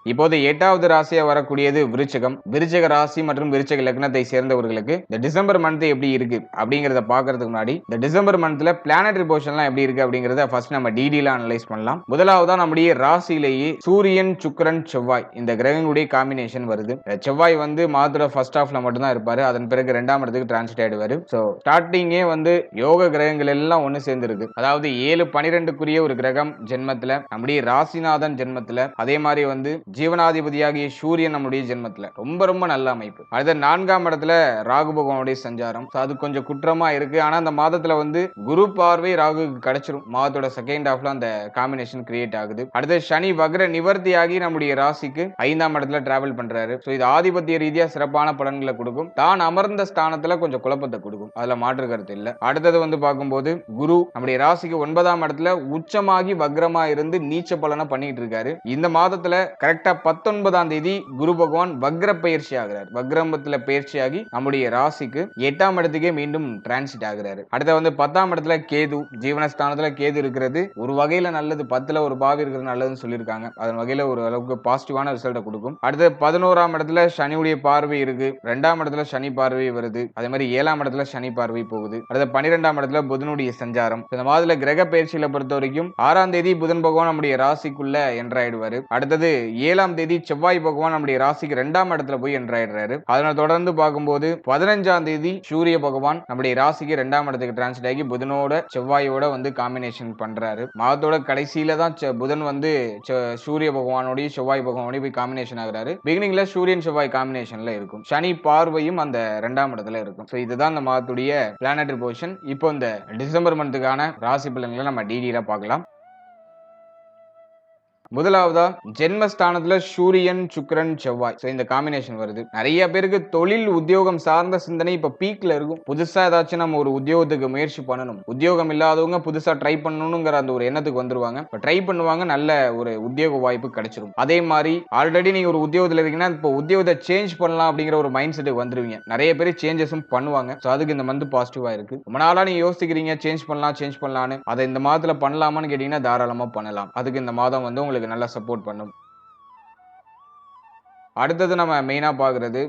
S1: இப்போது 8வது ராசியா வரக்கூடியது விருச்சிகம். விருச்சிக ராசி மற்றும் விருச்சிக லக்னத்தை சேர்ந்தவர்களுக்கு இந்த டிசம்பர் மந்த் எப்படி இருக்கு அப்படிங்கறத பாக்குறதுக்கு முன்னாடி இந்த டிசம்பர் மந்த்ல பிளானட்டரி பொசிஷன்லாம் எப்படி இருக்கு அப்படிங்கறத ஃபர்ஸ்ட் நம்ம டீடைலா அனலைஸ் பண்ணலாம். முதலாவதா நம்முடைய ராசியிலேயே சூரியன் சுக்கிரன் செவ்வாய் இந்த கிரகங்களுடைய காம்பினேஷன் வருது. செவ்வாய் வந்து மாதத்தோட ஃபர்ஸ்ட் ஹாஃப்ல மட்டும் தான் இருப்பாரு. அதன் பிறகு 2ஆம் இடத்துக்கு டிரான்சிட் ஆயிடுவாரு. சோ ஸ்டார்டிங்கே வந்து யோக கிரகங்கள் எல்லாம் ஒன்னு சேர்ந்து இருக்கு. அதாவது 7-12க்குரிய ஒரு கிரகம் ஜென்மத்துல, நம்முடைய ராசிநாதன் ஜென்மத்துல, அதே மாதிரி வந்து ஜீவனாதிபதியாகிய சூரியன் நம்முடைய ஜென்மத்துல ரொம்ப ரொம்ப நல்ல அமைப்பு. அடுத்த 4ஆம் இடத்துல ராகு பகவானுடைய சஞ்சாரம். அது கொஞ்சம் குற்றமா இருக்கு. ஆனா அந்த மாதத்துல வந்து குரு பார்வை ராகுக்கு கிடைச்சிரும். மாதத்தோட செகண்ட் ஹாஃப்ல அந்த காம்பினேஷன் கிரியேட் ஆகுது. அடுத்து சனி வக்ர நிவர்த்தியாகி நம்முடைய ராசிக்கு 5ஆம் இடத்துல டிராவல் பண்றாரு. சோ இது ஆதிபத்திய ரீதியா சிறப்பான பலன்களை கொடுக்கும். தான் அமர்ந்த ஸ்தானத்துல கொஞ்சம் குழப்பத்தை கொடுக்கும். அதுல மாற்று கருத்து இல்ல. அடுத்தது வந்து பார்க்கும்போது குரு நம்முடைய ராசிக்கு 9ஆம் இடத்துல உச்சமாகி வக்ரமா இருந்து நீச்ச பலனை பண்ணிட்டு இருக்காரு. இந்த மாதத்துல கரெக்டா 19ஆம் தேதி குரு பகவான் வக்ர பயிற்சி ஆகிறார். வக்ரமத்துல பயிற்சியாகி நம்முடைய ராசிக்கு 8ஆம் இடத்துக்கே மீண்டும் டிரான்சிட் ஆகிறாரு. அடுத்து வந்து 10ஆம் இடத்துல கேது. ஜீவனஸ்தானத்துல கேது இருக்கிறது ஒரு வகையில நல்லது. 10ல ஒரு பாவி இருக்கிறது நல்லதுன்னு சொல்லியிருக்காங்க. அதன் வகையில ஒரு அளவுக்கு பாசிட்டிவான ரிசல்ட்டை கொடுக்கும். அடுத்து 11ஆம் இடத்துல சனியுடைய பார்வை இருக்கு. 2ஆம் இடத்துல சனி பார்வை வருது. அதே மாதிரி 7ஆம் இடத்துல சனி பார்வை போகுது. அடுத்து 12ஆம் இடத்துல புதனுடைய சஞ்சாரம். இந்த மாதிரில கிரக பயிற்சிகளை பொறுத்த வரைக்கும் 6ஆம் தேதி புதன் பகவான் நம்முடைய ராசிக்குள்ள என்ட்ராயிடுவாரு. அடுத்தது 7ஆம் தேதி செவ்வாய் பகவான் நம்முடைய ராசிக்கு 2ஆம் இடத்துல போய் என்ட்ராயிடுறாரு. அதனை தொடர்ந்து பார்க்கும்போது 15ஆம் தேதி சூரிய பகவான் நம்முடைய ராசிக்கு 2ஆம் இடத்துக்கு டிரான்சிட் ஆகி புதனோட செவ்வாயோட வந்து காம்பினேஷன் பண்றாரு. மாதத்தோட கடைசியில தான் புதன் வந்து சூரிய பகவானோடய செவ்வாய் பகவானோடய போய் காம்பினேஷன் ஆகிறாரு. பிகினிங்ல சூரியன் செவ்வாய் காம்பினேஷன்ல இருக்கும். சனி பார்வையும் அந்த 2ஆம் இடத்துல இருக்கும். சோ இதுதான் இந்த மாதத்துடைய பிளானட்டரி பொசிஷன். இப்போ இந்த டிசம்பர் மந்த்துக்கான ராசி பலன்களை நம்ம டீடைலா பார்க்கலாம். முதலாவதா ஜென்மஸ்தானத்துல சூரியன், சுக்கிரன், செவ்வாய். இந்த காம்பினேஷன் வருது. நிறைய பேருக்கு தொழில் உத்தியோகம் சார்ந்த சிந்தனை இப்ப பீக்ல இருக்கும். புதுசா ஏதாச்சும் நம்ம ஒரு உத்தியோகத்துக்கு முயற்சி பண்ணணும். உத்தியோகம் இல்லாதவங்க புதுசா ட்ரை பண்ணணுங்கிற அந்த ஒரு எண்ணத்துக்கு வந்துருவாங்க. ட்ரை பண்ணுவாங்க, நல்ல ஒரு உத்தியோக வாய்ப்பு கிடைச்சிரும். அதே மாதிரி ஆல்ரெடி நீங்க ஒரு உத்தியோகத்துல இருக்கீங்கன்னா இப்போ உத்தியோகத்தை சேஞ்ச் பண்ணலாம் அப்படிங்கிற ஒரு மைண்ட் செட்டுக்கு வந்துருவீங்க. நிறைய பேர் சேஞ்சஸும் பண்ணுவாங்க. அதுக்கு இந்த மந்த் பாசிட்டிவா இருக்கு. ரொம்ப நாளா நீங்க யோசிக்கிறீங்க சேஞ்ச் பண்ணலாம்னு. அதை இந்த மாதத்துல பண்ணலாமான்னு கேட்டீங்கன்னா தாராளமா பண்ணலாம். அதுக்கு இந்த மாதம் வந்து உங்களுக்கு நல்லா சப்போர்ட் பண்ணும். அடுத்தது நம்ம மெயினா பாக்குறது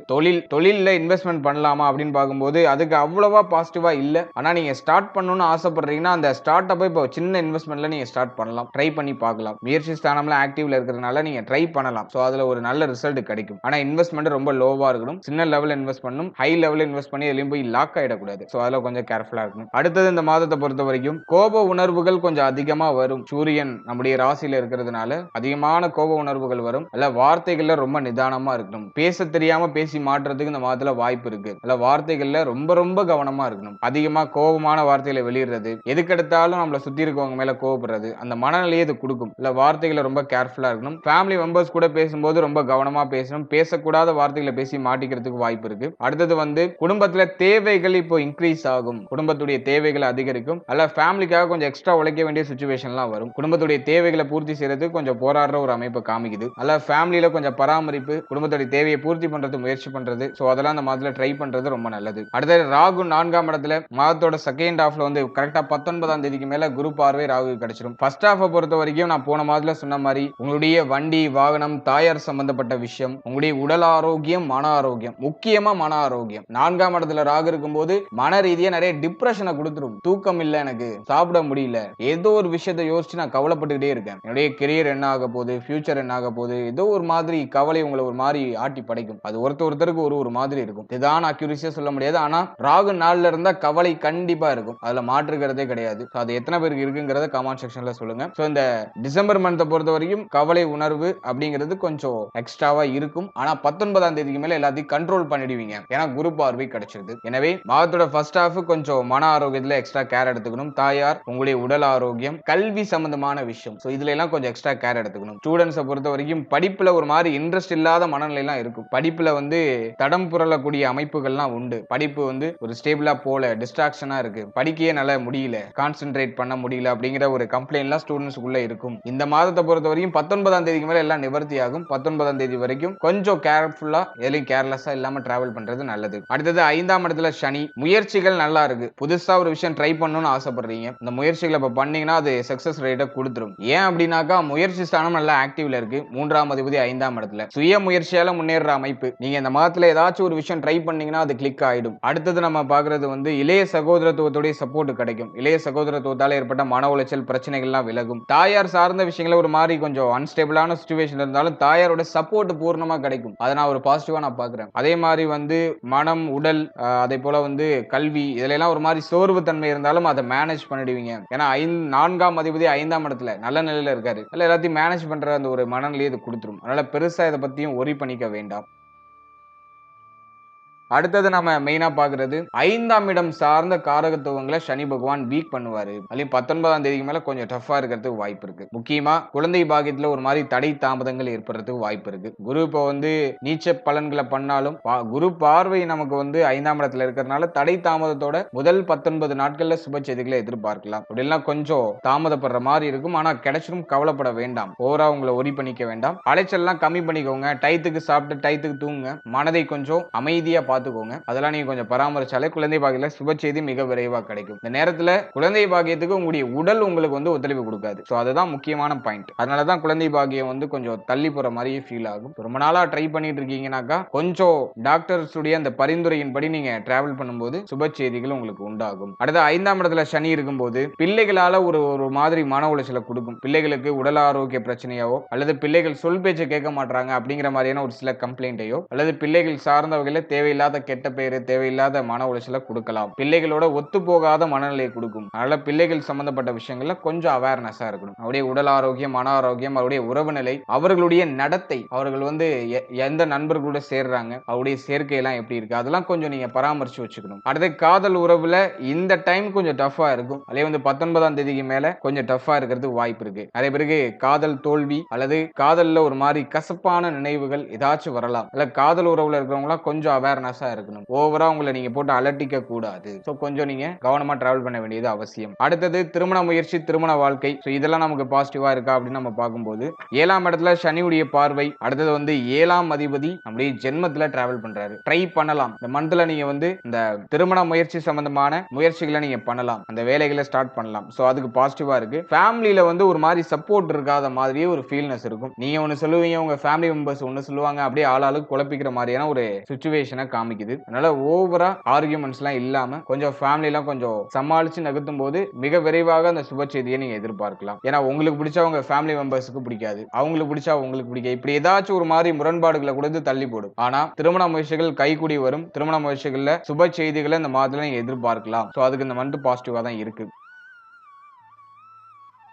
S1: தொழில்ல இன்வெஸ்ட்மெண்ட் பண்ணலாமா அப்படின்னு பார்க்கும்போது அதுக்கு அவ்வளவா பாசிட்டிவா இல்ல. ஆனா நீங்க ஸ்டார்ட் பண்ணணும்னு ஆசைப்படுறீங்கன்னா அந்த ஸ்டார்ட் அப்ப இப்போ சின்ன இன்வெஸ்ட்மெண்ட்ல நீங்க ஸ்டார்ட் பண்ணலாம், ட்ரை பண்ணி பார்க்கலாம். முயற்சி ஸ்தானம்ல ஆக்டிவ்ல இருக்கிறதுனால நீங்க ட்ரை பண்ணலாம். அதுல ஒரு நல்ல ரிசல்ட் கிடைக்கும். ஆனா இன்வெஸ்ட்மெண்ட் ரொம்ப லோவா இருக்கணும். சின்ன லெவல்ல இன்வெஸ்ட் பண்ணணும். ஹை லெவல்ல இன்வெஸ்ட் பண்ணி எதுலயும் போய் லாக் ஆயிடக்கூடாது. அதுல கொஞ்சம் கேர்ஃபுல்லா இருக்கணும். அடுத்தது இந்த மாதத்தை பொறுத்த வரைக்கும் கோப உணர்வுகள் கொஞ்சம் அதிகமா வரும். சூரியன் நம்முடைய ராசியில இருக்கிறதுனால அதிகமான கோப உணர்வுகள் வரும். அல்ல வார்த்தைகள்ல ரொம்ப நிதானம் இருக்கணும். பேச தெரியாம பேசி மாற்றத்துக்கு இந்த மாதத்துல வாய்ப்பு இருக்கு. அல்ல வார்த்தைகள்ல ரொம்ப கவனமா இருக்கணும். அதிகமா கோபமான வார்த்தைகளை வெளியிடுறது, எதுக்கெடுத்தாலும் நம்மள சுத்தி இருக்கவங்க மேல கோபப்படுறது, அந்த மனநிலையை இது கொடுக்கும். இல்ல வார்த்தைகளை ரொம்ப கேர்ஃபுல்லா இருக்கணும். ஃபேமிலி மெம்பர்ஸ் கூட பேசும்போது ரொம்ப கவனமா பேசணும். பேசக்கூடாத வார்த்தைகளை பேசி மாட்டிக்கிறதுக்கு வாய்ப்பு இருக்கு. அடுத்தது வந்து குடும்பத்துல தேவைகள் இப்போ இன்க்ரீஸ் ஆகும். குடும்பத்துடைய தேவைகள் அதிகரிக்கும். அல்ல ஃபேமிலிக்காக கொஞ்சம் எக்ஸ்ட்ரா உழைக்க வேண்டிய சிச்சுவேஷன்லாம் வரும். குடும்பத்துடைய தேவைகளை பூர்த்தி செய்யறதுக்கு கொஞ்சம் போராடுற ஒரு அமைப்பை காமிக்குது. அல்ல ஃபேமிலியில கொஞ்சம் பராமரிப்பு, குடும்பத்துடைய தேவையை பூர்த்தி பண்றது முயற்சி பண்றது, அதெல்லாம் அந்த மாதத்துல ட்ரை பண்றது ரொம்ப நல்லது. அடுத்தது ராகு 4ஆம் இடத்துல மாதத்தோட செகண்ட் ஹாஃப்ல வந்து கரெக்டா 19ஆம் தேதிக்கு மேல குரு பார்வை ராகு கிடைச்சிடும். ஃபர்ஸ்ட் ஹாஃப் பொறுத்த வரைக்கும் நான் போன மாதத்துல சொன்ன மாதிரி உங்களுடைய வண்டி வாகனம் தாயார் சம்பந்தப்பட்ட விஷயம், உங்களுடைய உடல் ஆரோக்கியம், மன ஆரோக்கியம், முக்கியமா மன ஆரோக்கியம். 4ஆம் இடத்துல ராகு இருக்கும்போது மன ரீதியா நிறைய டிப்ரெஷனை கொடுத்துரும். தூக்கம் இல்ல, எனக்கு சாப்பிட முடியல, ஏதோ ஒரு விஷயத்தை யோசிச்சு நான் கவலைப்பட்டுக்கிட்டே இருக்கேன். என்னுடைய கெரியர் என்ன ஆக போகுது, ஃபியூச்சர் என்ன ஆக போகுது, ஏதோ ஒரு மாதிரி கவலை உங்களை ஒரு மாதிரி ஆட்டி படைக்கும். அது ஒருத்தருக்கு ஒரு மாதிரி இருக்கும். இதுதான் அக்யூரேசியா சொல்ல முடியாது. ஆனா ராகு நாள்ல இருந்தா கவலை கண்டிப்பா இருக்கும். அதுல மாற்றுக்கிறதே கிடையாது. அது எத்தனை பேருக்கு இருக்குங்கிறத கமெண்ட் செக்ஷன்ல சொல்லுங்க. இந்த டிசம்பர் மந்த் பொறுத்த வரைக்கும் கவலை உணர்வு அப்படிங்கிறது கொஞ்சம் எக்ஸ்ட்ராவா இருக்கும். ஆனா 19ஆம் தேதிக்கு மேல எல்லாத்தையும் கண்ட்ரோல் பண்ணிடுவீங்க. ஏன்னா குரு பார்வை கிடைச்சிருது. எனவே மாதத்தோட ஃபர்ஸ்ட் ஹாஃப் கொஞ்சம் மன ஆரோக்கியத்துல எக்ஸ்ட்ரா கேர் எடுத்துக்கணும். தாயார், உங்களுடைய உடல் ஆரோக்கியம், கல்வி சம்பந்தமான விஷயம், இதுல எல்லாம் கொஞ்சம் எக்ஸ்ட்ரா கேர் எடுத்துக்கணும். ஸ்டூடெண்ட்ஸை பொறுத்த வரைக்கும் படிப்புல ஒரு மாதிரி இன்ட்ரெஸ்ட் இல்லாத மனநிலை இருக்கும். படிப்புல வந்து தடம் புரளக்கூடிய அமைப்புகள்லாம் உண்டு. படிப்பு வந்து ஒரு ஸ்டேபிளா போல, டிஸ்ட்ராக்ஷனா இருக்கு, படிக்கவே நல்லா முடியல, கான்சென்ட்ரேட் பண்ண முடியல அப்படிங்கிற ஒரு கம்ப்ளைண்ட்லாம் ஸ்டூடெண்ட்ஸ்க்குள்ள இருக்கும். இந்த மாதத்தை பொறுத்த வரைக்கும் 19ஆம் தேதிக்கு மேல எல்லாம் நிவர்த்தி ஆகும். 19ஆம் தேதி வரைக்கும் கொஞ்சம் கேர்ஃபுல்லா, எதையும் கேர்லெஸ்ஸா இல்லாம டிராவல் பண்றது நல்லது. அடுத்தது 5ஆம் இடத்துல சனி. முயற்சிகள் நல்லா இருக்கு. புதுசா ஒரு விஷயம் ட்ரை பண்ணணும்னு ஆசைப்படுறீங்க. இந்த முயற்சிகளை இப்ப பண்ணீங்கன்னா அது சக்சஸ் ரேட்டை கொடுத்துரும். ஏன் அப்படின்னாக்கா முயற்சி ஸ்தானம் நல்லா ஆக்டிவ்ல இருக்கு. 3ஆம் அதிபதி 5ஆம் இடத்துல. சுய முயற்சியால முன்னேற அமைப்பு. நீங்க இந்த மாதத்துல ஏதாச்சும் ஒரு விஷயம் ட்ரை பண்ணீங்கன்னா அது கிளிக் ஆயிடும். அடுத்தது நம்ம பாக்குறது வந்து இளைய சகோதரத்துவத்தோட சப்போர்ட் கிடைக்கும். இளைய சகோதரத்துவத்தால ஏற்பட்ட மன உளைச்சல் பிரச்சனைகள்லாம் விலகும். தாயார் சார்ந்த விஷயங்கள ஒரு மாதிரி கொஞ்சம் அன்ஸ்டேபிளான சிச்சுவேஷன் இருந்தாலும் தாயாரோட சப்போர்ட் பூர்ணமா கிடைக்கும். அதை நான் ஒரு பாசிட்டிவா நான் பாக்குறேன். அதே மாதிரி வந்து மனம், உடல், அதே போல வந்து கல்வி, இதுல எல்லாம் ஒரு மாதிரி சோர்வு தன்மை இருந்தாலும் அதை மேனேஜ் பண்ணிடுவீங்க. ஏன்னா 4ஆம் அதிபதி 5ஆம் இடத்துல நல்ல நிலையில இருக்காரு. எல்லாத்தையும் மேனேஜ் பண்ற அந்த ஒரு மனநிலையை இது கொடுத்துரும். அதனால பெருசா இதை பத்தியும் ஒரி பண்ணிக்க வேண்டாம். அடுத்தது நம்ம மெயினா பாக்குறது 5ஆம் இடம் சார்ந்த காரகத்துவங்களை சனி பகவான் வீக் பண்ணுவாரு. அதுலயும் 19ஆம் தேதிக்கு மேல கொஞ்சம் டஃபா இருக்கிறதுக்கு வாய்ப்பு இருக்கு. முக்கியமா குழந்தை பாக்கியத்துல ஒரு மாதிரி தடை தாமதங்கள் ஏற்படுறதுக்கு வாய்ப்பு இருக்கு. குரு இப்போ வந்து நீச்ச பலன்களை பண்ணாலும் குரு பார்வை நமக்கு வந்து 5ஆம் இடத்துல இருக்கிறதுனால தடை தாமதத்தோட முதல் 19 நாட்கள்ல சுப செய்திகளை எதிர்பார்க்கலாம். அப்படிலாம் கொஞ்சம் தாமதப்படுற மாதிரி இருக்கும். ஆனா கிடைச்சிடும், கவலைப்பட வேண்டாம். ஓவரா உங்களை ஒரி பண்ணிக்க வேண்டாம். அலைச்சல்லாம் கம்மி பண்ணிக்கோங்க. டயத்துக்கு சாப்பிட்டு டயத்துக்கு தூங்குங்க. மனதை கொஞ்சம் அமைதியா பாத்துக்கோங்க. அதெல்லாம் நீங்க கொஞ்சம் பராமரிச்சாலே குழந்தை பாக்கியத்துல சுப செய்தி மிக விரைவா கிடைக்கும். இந்த நேரத்துல குழந்தை பாக்கியத்துக்கு உங்களுடைய உடல் உங்களுக்கு வந்து ஒத்துழைப்பு கொடுக்காது. அதுதான் முக்கியமான பாயிண்ட். அதனாலதான் குழந்தை பாக்கியம் வந்து கொஞ்சம் தள்ளி போற மாதிரியே ஃபீல் ஆகும். ரொம்ப நாளா ட்ரை பண்ணிட்டு இருக்கீங்கன்னாக்கா கொஞ்சம் டாக்டர்ஸ் உடைய அந்த பரிந்துரையின்படி நீங்க டிராவல் பண்ணும்போது சுப செய்திகள் உங்களுக்கு உண்டாகும். அடுத்த 5ஆம் இடத்துல சனி இருக்கும்போது பிள்ளைகளால ஒரு மாதிரி மன உளைச்சலை கொடுக்கும். பிள்ளைகளுக்கு உடல் ஆரோக்கிய பிரச்சனையாவோ அல்லது பிள்ளைகள் சொல் பேச்சை கேட்க மாட்டாங்க அப்படிங்கிற மாதிரியான ஒரு சில கம்ப்ளைண்ட்டையோ அல்லது பிள்ளைகள் சார்ந்த வகையில தேவையில்லாத தேவையில்லாத கெட்ட பேரு, தேவையில்லாத மன உளைச்சல குடுக்கலாம். பிள்ளைகளோட ஒத்துப்போகாத மனநிலையை குடுக்கும். அதனால பிள்ளைகள் சம்பந்தப்பட்ட விஷயங்கள்ல கொஞ்சம் அவேர்னஸா இருக்கணும். அவருடைய உடல் ஆரோக்கியம், மன ஆரோக்கியம், அவருடைய உறவு நிலை, அவர்களுடைய நடத்தை, அவர்கள் வந்து எந்த நண்பர்களோட சேர்றாங்க, அவருடைய சேர்க்கை எல்லாம் எப்படி இருக்கு, அதெல்லாம் கொஞ்சம் நீங்க பராமரிச்சு வச்சுக்கணும். அடுத்து காதல் உறவுல இந்த டைம் கொஞ்சம் டஃபா இருக்கும். அதே வந்து 19ஆம் தேதிக்கு மேல கொஞ்சம் டஃபா இருக்கிறதுக்கு வாய்ப்பு இருக்கு. அதே பிறகு காதல் தோல்வி அல்லது காதல்ல ஒரு மாதிரி கசப்பான நினைவுகள் ஏதாச்சும் வரலாம். இல்ல காதல் உறவுல இருக்கிறவங்க கொஞ்சம் அவேர்னஸா இருக்கணும். ஓவரா உங்களை நீங்க போட்டு அலட்டிக்க கூடாது. சோ கொஞ்சம் நீங்க கவனமா டிராவல் பண்ண வேண்டியது அவசியம். அடுத்தது திருமண முயற்சி, திருமண வாழ்க்கை. சோ இதெல்லாம் நமக்கு பாசிட்டிவா இருக்கா அப்படின்னு நம்ம பார்க்கும்போது 7ஆம் இடத்துல சனியுடைய பார்வை, அடுத்தது வந்து 7ஆம் அதிபதி நம்முடைய ஜென்மத்துல டிராவல் பண்றாரு. ட்ரை பண்ணலாம். இந்த மந்த்ல நீங்க வந்து இந்த திருமண முயற்சி சம்பந்தமான முயற்சிகளை நீங்க பண்ணலாம். அந்த வேலைகளை ஸ்டார்ட் பண்ணலாம். சோ அதுக்கு பாசிட்டிவா இருக்கு. ஃபேமிலில வந்து ஒரு மாதிரி சப்போர்ட் இருக்காத மாதிரியே ஒரு ஃபீல்னஸ் இருக்கும். நீங்க ஒன்னு சொல்லுவீங்க, உங்க ஃபேமிலி மெம்பர்ஸ் ஒன்னு சொல்லுவாங்க. அப்படியே ஆளாளுக்கு குழப்பிக்கிற மாதிரியான ஒரு சிச்சுவேஷனை காமிக்குது. அதனால ஓவரா ஆர்குமெண்ட்ஸ்லாம் இல்லாம கொஞ்சம் ஃபேமிலிலாம் கொஞ்சம் சமாளிச்சு நகர்த்தும் போது மிக விரைவாக அந்த சுப செய்தியை நீங்க எதிர்பார்க்கலாம். ஏன்னா உங்களுக்கு பிடிச்சா உங்க ஃபேமிலி மெம்பர்ஸ்க்கு பிடிக்காது, அவங்களுக்கு பிடிச்சா உங்களுக்கு பிடிக்காது. இப்படி ஏதாச்சும் ஒரு மாதிரி முரண்பாடுகளை கொடுத்து தள்ளி போடும். ஆனா திருமண முயற்சிகள் கைகூடி வரும். திருமண முயற்சிகள்ல சுப செய்திகளை இந்த மாதத்துல நீங்க எதிர்பார்க்கலாம். சோ அதுக்கு இந்த மந்த் பாசிட்டிவா தான் இருக்கு.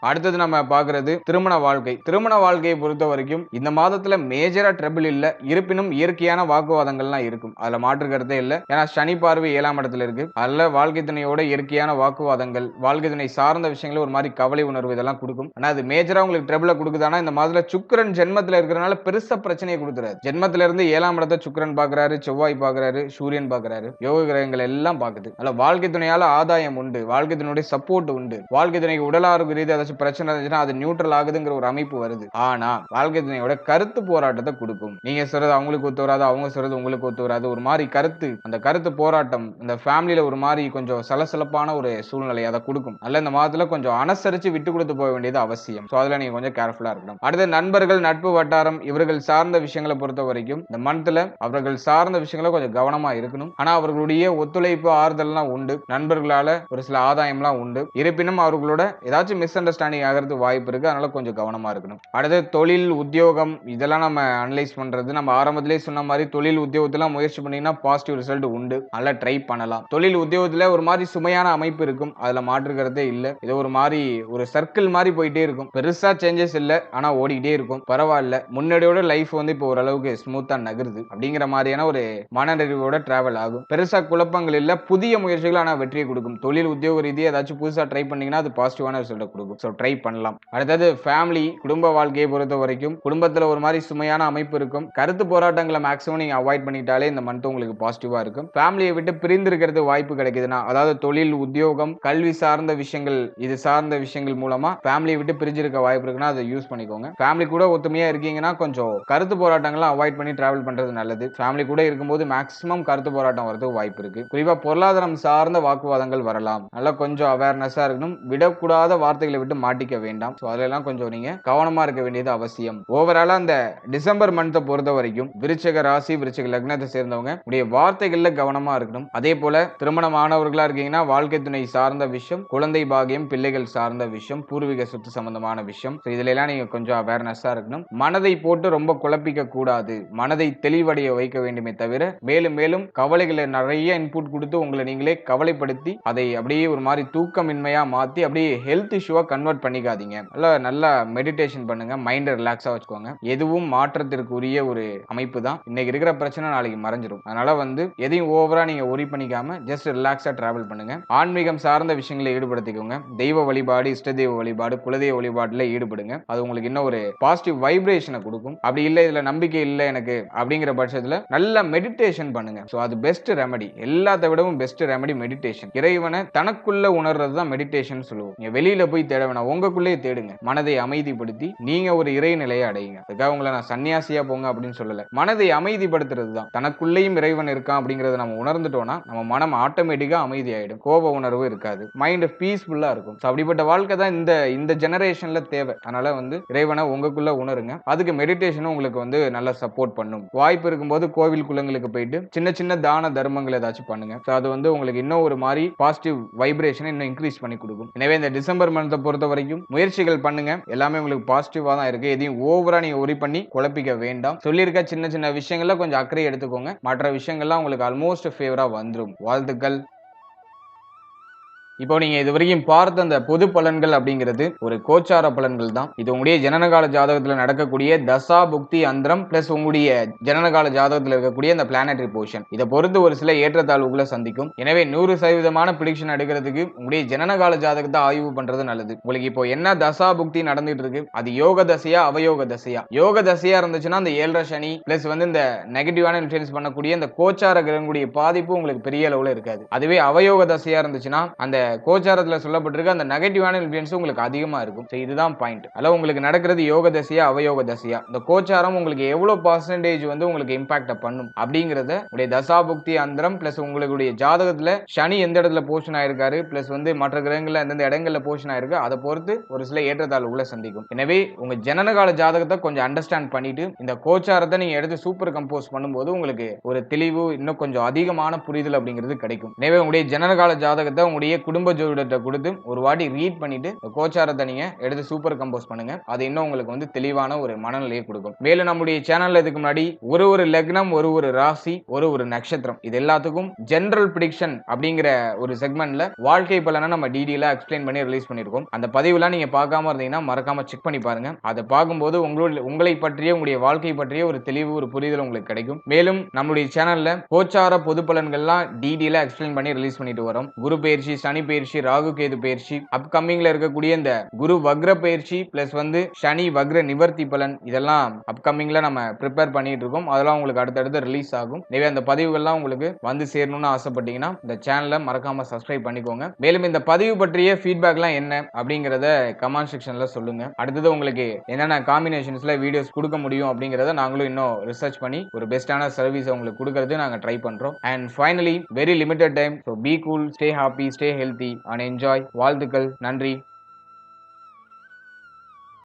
S1: அடுத்தது நம்ம பார்க்கிறது திருமண வாழ்க்கை. திருமண வாழ்க்கையை பொறுத்த வரைக்கும் இந்த மாதத்துல மேஜரா ட்ரபிள் இல்ல. இருப்பினும் இயற்கையான வாக்குவாதங்கள்லாம் இருக்கும். அதுல மாற்று கருத்தே இல்ல. ஏன்னா சனி பார்வை 7ஆம் இடத்துல இருக்கு. அதுல வாழ்க்கை துணையோட இயற்கையான வாக்குவாதங்கள், வாழ்க்கை துணை சார்ந்த விஷயங்கள ஒரு மாதிரி கவலை உணர்வு இதெல்லாம் கொடுக்கும். ஆனா அது மேஜரா உங்களுக்கு ட்ரபிள கொடுக்குதானா இந்த மாதத்துல சுக்கிரன் ஜென்மத்துல இருக்கிறனால பெருசா பிரச்சனையை கொடுத்துறாரு. ஜென்மத்துல இருந்து 7ஆம் இடத்தை சுக்கிரன் பாக்குறாரு, செவ்வாய் பாக்குறாரு, சூரியன் பாக்குறாரு, யோக கிரகங்கள் எல்லாம் பாக்குது. அதுல வாழ்க்கை துணையால ஆதாயம் உண்டு, வாழ்க்கை துணையுடைய சப்போர்ட் உண்டு, வாழ்க்கை துணைக்கு உடல் ஆரோக்கிய ரீதியாக பிரச்சனை இருந்துச்சுன்னா அது நியூட்ரல் ஆகுதுங்கிற ஒரு அமைப்பு வருது. ஆனா வாழ்க்கை துணையோட கருத்து போராட்டத்தை கொடுக்கும். நீங்க சொல்றது அவங்களுக்கு ஒத்து வராது, அவங்க சொல்றது உங்களுக்கு ஒத்து வராது. ஒரு மாதிரி கருத்து, அந்த கருத்து போராட்டம் இந்த ஃபேமிலியில ஒரு மாதிரி கொஞ்சம் சலசலப்பான ஒரு சூழ்நிலை அதை கொடுக்கும். அல்ல இந்த மாதத்துல கொஞ்சம் அனுசரிச்சு விட்டு கொடுத்து போக வேண்டியது அவசியம். சோ அதுல நீங்க கொஞ்சம் கேர்ஃபுல்லா இருக்கணும். அடுத்து நண்பர்கள், நட்பு வட்டாரம், இவர்கள் சார்ந்த விஷயங்களை பொறுத்த வரைக்கும் இந்த மந்த்ல அவர்கள் சார்ந்த விஷயங்களை கொஞ்சம் கவனமா இருக்கணும். ஆனா அவர்களுடைய ஒத்துழைப்பு, ஆறுதல்லாம் உண்டு. நண்பர்களால ஒரு சில ஆதாயம்லாம் உண்டு. இருப்பினும் அவர்களோட ஏதாச்சும் மிஸ் அண்டர்ஸ்டாண்டிங் ஆகிறது வாய்ப்பு இருக்கு. அதனால கொஞ்சம் கவனமா இருக்கணும். அடுத்து தொழில், உத்தியோகம் இதெல்லாம் நம்ம அனலைஸ் பண்றது. நம்ம ஆரம்பத்திலே சொன்ன மாதிரி தொழில் உத்தியோகத்துல முயற்சி பண்ணீங்கன்னா பாசிட்டிவ் ரிசல்ட் உண்டு. நல்லா ட்ரை பண்ணலாம். தொழில் உத்தியோகத்துல ஒரு மாதிரி சுமையான அமைப்பு இருக்கும். அதுல மாற்றுக்கிறதே இல்ல. இது ஒரு மாதிரி ஒரு சர்க்கிள் மாதிரி போயிட்டே இருக்கும். பெருசா சேஞ்சஸ் இல்ல, ஆனா ஓடிக்கிட்டே இருக்கும். பரவாயில்ல, முன்னாடியோட லைஃப் வந்து இப்போ ஓரளவுக்கு ஸ்மூத்தா நகருது அப்படிங்கிற மாதிரியான ஒரு மனநிறைவோட டிராவல் ஆகும். பெருசா குழப்பங்கள் இல்ல. புதிய முயற்சிகள் ஆனா வெற்றியை கொடுக்கும். தொழில் உத்தியோக ரீதியா ஏதாச்சும் புதுசா ட்ரை பண்ணீங்கன்னா அது பாசிட்டிவான ரிசல்ட் கொடுக்கும். சோ ட்ரை பண்ணலாம். அடுத்தது ஃபேமிலி, குடும்ப வாழ்க்கையை பொறுத்த வரைக்கும் குடும்பத்துல ஒரு மாதிரி சுமையான அமைப்பு இருக்கும். கருத்து போராட்டங்களை மேக்ஸிமம் நீங்க அவாய்ட் பண்ணிட்டாலே இந்த மந்த் உங்களுக்கு பாசிட்டிவா இருக்கும். ஃபேமிலியை விட்டு பிரிந்து இருக்கிறது வாய்ப்பு கிடைக்குதுன்னா, அதாவது தொழில், உத்தியோகம், கல்வி சார்ந்த விஷயங்கள், இது சார்ந்த விஷயங்கள் மூலமா ஃபேமிலியை விட்டு பிரிஞ்சிருக்க வாய்ப்பு இருக்குன்னா அதை யூஸ் பண்ணிக்கோங்க. ஃபேமிலி கூட ஒத்துமையா இருக்கீங்கன்னா கொஞ்சம் கருத்து போராட்டங்களை அவாய்ட் பண்ணி டிராவல் பண்றது நல்லது. ஃபேமிலி கூட இருக்கும்போது மேக்ஸிமம் கருத்து போராட்டம் வரதுக்கு வாய்ப்பு இருக்கு. குறிப்பா பொருளாதாரம் சார்ந்த வாக்குவாதங்கள் வரலாம். நல்லா கொஞ்சம் அவேர்னஸா இருக்கணும். விடக்கூடாத வார்த்தைகளை விட்டு மாட்டிக்க வேண்டாம். அதெல்லாம் கொஞ்சம் நீங்க கவனமா இருக்க வேண்டியது அவசியம். ஓவராலா அந்த டிசம்பர் மந்த் பொறுத்த வரைக்கும் விருச்சிக ராசி, விருச்சிக லக்னத்தை சேர்ந்தவங்க உடைய வார்த்தைகள்ல கவனமா இருக்கணும். அதே போல திருமணமானவர்களா இருக்கீங்கன்னா வாழ்க்கை துணை சார்ந்த விஷயம், குழந்தை பாகியம், பிள்ளைகள் சார்ந்த விஷயம், பூர்வீக சொத்து சம்பந்தமான விஷயம், இதுல எல்லாம் நீங்க கொஞ்சம் அவேர்னஸா இருக்கணும். மனதை போட்டு ரொம்ப குழப்பிக்க கூடாது. மனதை தெளிவடைய வைக்க வேண்டுமே தவிர மேலும் மேலும் கவலைகளை நிறைய இன்புட் கொடுத்து உங்களை நீங்களே கவலைப்படுத்தி அதை அப்படியே ஒரு மாதிரி தூக்கமின்மையா மாத்தி அப்படியே ஹெல்த் இஷ்யூவா கன்வெர்ட் பண்ணிக்காதீங்க. நல்லா மெடிடேஷன் பண்ணுங்க. மைண்ட் ரிலாக்ஸா வச்சுக்கோங்க. எதுவும் மாற்றத்திற்குரிய ஒரு அமைப்பு தான். இன்னைக்கு இருக்கிற பிரச்சனை நாளைக்கு மறைஞ்சிரும். அதனால வந்து எதையும் ஓவரா நீங்க ஒரி பண்ணிக்காம ஜஸ்ட் ரிலாக்ஸா டிராவல் பண்ணுங்க. ஆன்மீகம் சார்ந்த விஷயங்களை ஈடுபடுத்திக்கோங்க. தெய்வ வழிபாடு, இஷ்ட தெய்வ வழிபாடு, குலதெய்வ வழிபாடுல ஈடுபடுங்க. அது உங்களுக்கு இன்னும் ஒரு பாசிட்டிவ் வைப்ரேஷனை கொடுக்கும். அப்படி இல்ல இதுல நம்பிக்கை இல்ல எனக்கு அப்படிங்கிற பட்சத்துல நல்ல மெடிடேஷன் பண்ணுங்க. சோ அது பெஸ்ட் ரெமெடி. எல்லாத்தை விடவும் பெஸ்ட் ரெமெடி மெடிடேஷன். இறைவனை தனக்குள்ள உணர்றது தான் மெடிடேஷன் சொல்லுவோம். நீங்க வெளியில போய் தேட வேணாம், உங்களுக்குள்ளே தேடுங்க. மனதை அமைதிப்படுத்தி நீங்க ஒரு இறைநிலையை அடையுங்க. அதுக்காக உங்களை நான் சன்னியாசியா போங்க அப்படின்னு சொல்லல. மனதை அமைதிப்படுத்துறது தான். தனக்குள்ளேயும் இறைவன் இருக்கான் அப்படிங்கறத நம்ம உணர்ந்துட்டோம்னா நம்ம மனம் ஆட்டோமேட்டிக்கா அமைதி ஆயிடும். கோப உணர்வு இருக்காது. மைண்ட் பீஸ்ஃபுல்லா இருக்கும். அப்படிப்பட்ட வாழ்க்கை தான் இந்த ஜெனரேஷன்ல தேவை. அதனால வந்து இறைவனை உங்களுக்குள்ள உணருங்க. அதுக்கு மெடிடேஷனும் உங்களுக்கு வந்து நல்லா சப்போர்ட் பண்ணும். வாய்ப்பு இருக்கும்போது கோவில் குளங்களுக்கு போயிட்டு சின்ன சின்ன தான தர்மங்கள் ஏதாச்சும் பண்ணுங்க. அது வந்து உங்களுக்கு இன்னும் ஒரு மாதிரி பாசிட்டிவ் வைப்ரேஷனை இன்னும் இன்க்ரீஸ் பண்ணி கொடுக்கும். எனவே இந்த டிசம்பர் மந்த்தை பொறுத்த பொறுத்த வரைக்கும் முயற்சிகள் பண்ணுங்க. எல்லாமே உங்களுக்கு பாசிட்டிவா தான் இருக்கு. எதையும் ஓவரா நீங்க ஒரி பண்ணி குழப்பிக்க வேண்டாம். சொல்லியிருக்க சின்ன சின்ன விஷயங்கள்ல கொஞ்சம் அக்கறை எடுத்துக்கோங்க. மற்ற விஷயங்கள்லாம் உங்களுக்கு ஆல்மோஸ்ட் ஃபேவரா வந்துரும். வாழ்த்துக்கள். இப்போ நீங்க இதுவரைக்கும் பார்த்த அந்த பொது பலன்கள் அப்படிங்கிறது ஒரு கோச்சார பலன்கள் தான். இது உங்களுடைய ஜனனகால ஜாதகத்துல நடக்கக்கூடிய தசா புக்தி அந்தரம் பிளஸ் உங்களுடைய ஜனனகால ஜாதகத்துல இருக்கக்கூடிய அந்த பிளானட்டரி பொசிஷன் இதை பொறுத்து ஒரு சில ஏற்றத்தாழ்வுகளை சந்திக்கும். எனவே 100% பிரிடிக்ஷன் எடுக்கிறதுக்கு உங்களுடைய ஜனனகால ஜாதகத்தை ஆய்வு பண்றது நல்லது. உங்களுக்கு இப்போ என்ன தசா புக்தி நடந்துட்டு இருக்கு, அது யோக தசையா அவயோக தசையா? யோக தசையா இருந்துச்சுன்னா அந்த 7.5 சனி பிளஸ் இந்த நெகட்டிவான இன்ஃபுளுன்ஸ் பண்ணக்கூடிய அந்த கோச்சார கிரகங்களுடைய பாதிப்பு உங்களுக்கு பெரிய அளவுல இருக்காது. அதுவே அவயோக தசையா இருந்துச்சுன்னா அந்த கோச்சாரத்துல சொல்லப்பட்டிருக்க அந்த நெகட்டிவான இன்ஃப்ளூயன்ஸ் உங்களுக்கு அதிகமா இருக்கும். இதுதான் பாயிண்ட். அல்ல உங்களுக்கு நடக்கிறது யோக தசையா அவயோக தசையா, இந்த கோச்சாரம் உங்களுக்கு எவ்வளவு பர்சன்டேஜ் உங்களுக்கு இம்பாக்ட் பண்ணும் அப்படிங்கறத உடைய தசாபுக்தி அந்தரம் பிளஸ் உங்களுடைய ஜாதகத்துல சனி எந்த இடத்துல போஷன் ஆயிருக்காரு பிளஸ் மற்ற கிரகங்கள்ல எந்தெந்த இடங்கள்ல போஷன் ஆயிருக்கு அதை பொறுத்து ஒரு சில ஏற்றத்தாழ்வுகளை சந்திக்கும். எனவே உங்க ஜனனகால ஜாதகத்தை கொஞ்சம் அண்டர்ஸ்டாண்ட் பண்ணிட்டு இந்த கோச்சாரத்தை நீங்க எடுத்து சூப்பர் கம்போஸ் பண்ணும்போது உங்களுக்கு ஒரு தெளிவு இன்னும் கொஞ்சம் அதிகமான புரிதல் அப்படிங்கிறது கிடைக்கும். எனவே உங்களுடைய ஜனனகால ஜாதகத்தை உங்களுடைய குடும்ப ஜோதிடத்தை கொடுத்து ஒரு வாட்டி ரீட் பண்ணிட்டு கோச்சாரத்தை நீங்க எடுத்து சூப்பர் கம்போஸ் பண்ணுங்க. அது இன்னும் உங்களுக்கு தெளிவான ஒரு மனநிலையை கொடுக்கும். மேலும் நம்முடைய சேனல்ல இதுக்கு முன்னாடி ஒரு லக்னம் ஒரு ராசி ஒரு நட்சத்திரம் இது எல்லாத்துக்கும் ஜெனரல் பிரிடிக்ஷன் அப்படிங்கிற ஒரு செக்மெண்ட்ல வாழ்க்கை பலனை நம்ம டீடைலா எக்ஸ்பிளைன் பண்ணி ரிலீஸ் பண்ணிருக்கோம். அந்த பதிவுலாம் நீங்க பார்க்காம இருந்தீங்கன்னா மறக்காம செக் பண்ணி பாருங்க. அதை பார்க்கும்போது உங்களை பற்றிய உங்களுடைய வாழ்க்கை பற்றிய ஒரு தெளிவு ஒரு புரிதல் உங்களுக்கு கிடைக்கும். மேலும் நம்முடைய சேனல்ல கோச்சார பொது பலன்கள்லாம் டீடைலா எக்ஸ்பிளைன் பண்ணி ரிலீஸ் பண்ணிட்டு வரோம். குரு பயிற்சி, சனி பயிற்சி, ராகு கேது பயிற்சி, அப்கமிங்ல இருக்கக்கூடிய இந்த குரு வக்ர பயிற்சி பிளஸ் சனி வக்ர நிவர்த்தி பலன் இதெல்லாம் அப்கமிங்ல நம்ம ப்ரிப்பேர் பண்ணிட்டு இருக்கோம். அதெல்லாம் உங்களுக்கு அடுத்தடுத்து ரிலீஸ் ஆகும். எனவே அந்த பதிவுகள்லாம் உங்களுக்கு வந்து சேரணும்னு ஆசைப்பட்டீங்கன்னா இந்த சேனலை மறக்காம சப்ஸ்கிரைப் பண்ணிக்கோங்க. மேலும் இந்த பதிவு பற்றிய ஃபீட்பேக்லாம் என்ன அப்படிங்கறத கமெண்ட் செக்ஷன்ல சொல்லுங்க. அடுத்தது உங்களுக்கு என்னென்ன காம்பினேஷன்ஸ்ல வீடியோஸ் கொடுக்க முடியும் அப்படிங்கறத நாங்களும் இன்னும் ரிசர்ச் பண்ணி ஒரு பெஸ்டான சர்வீஸ் உங்களுக்கு கொடுக்கறது நாங்க ட்ரை பண்றோம். And finally very limited time, so be cool, stay happy, stay healthy and enjoy. வாழ்த்துக்கள். நன்றி.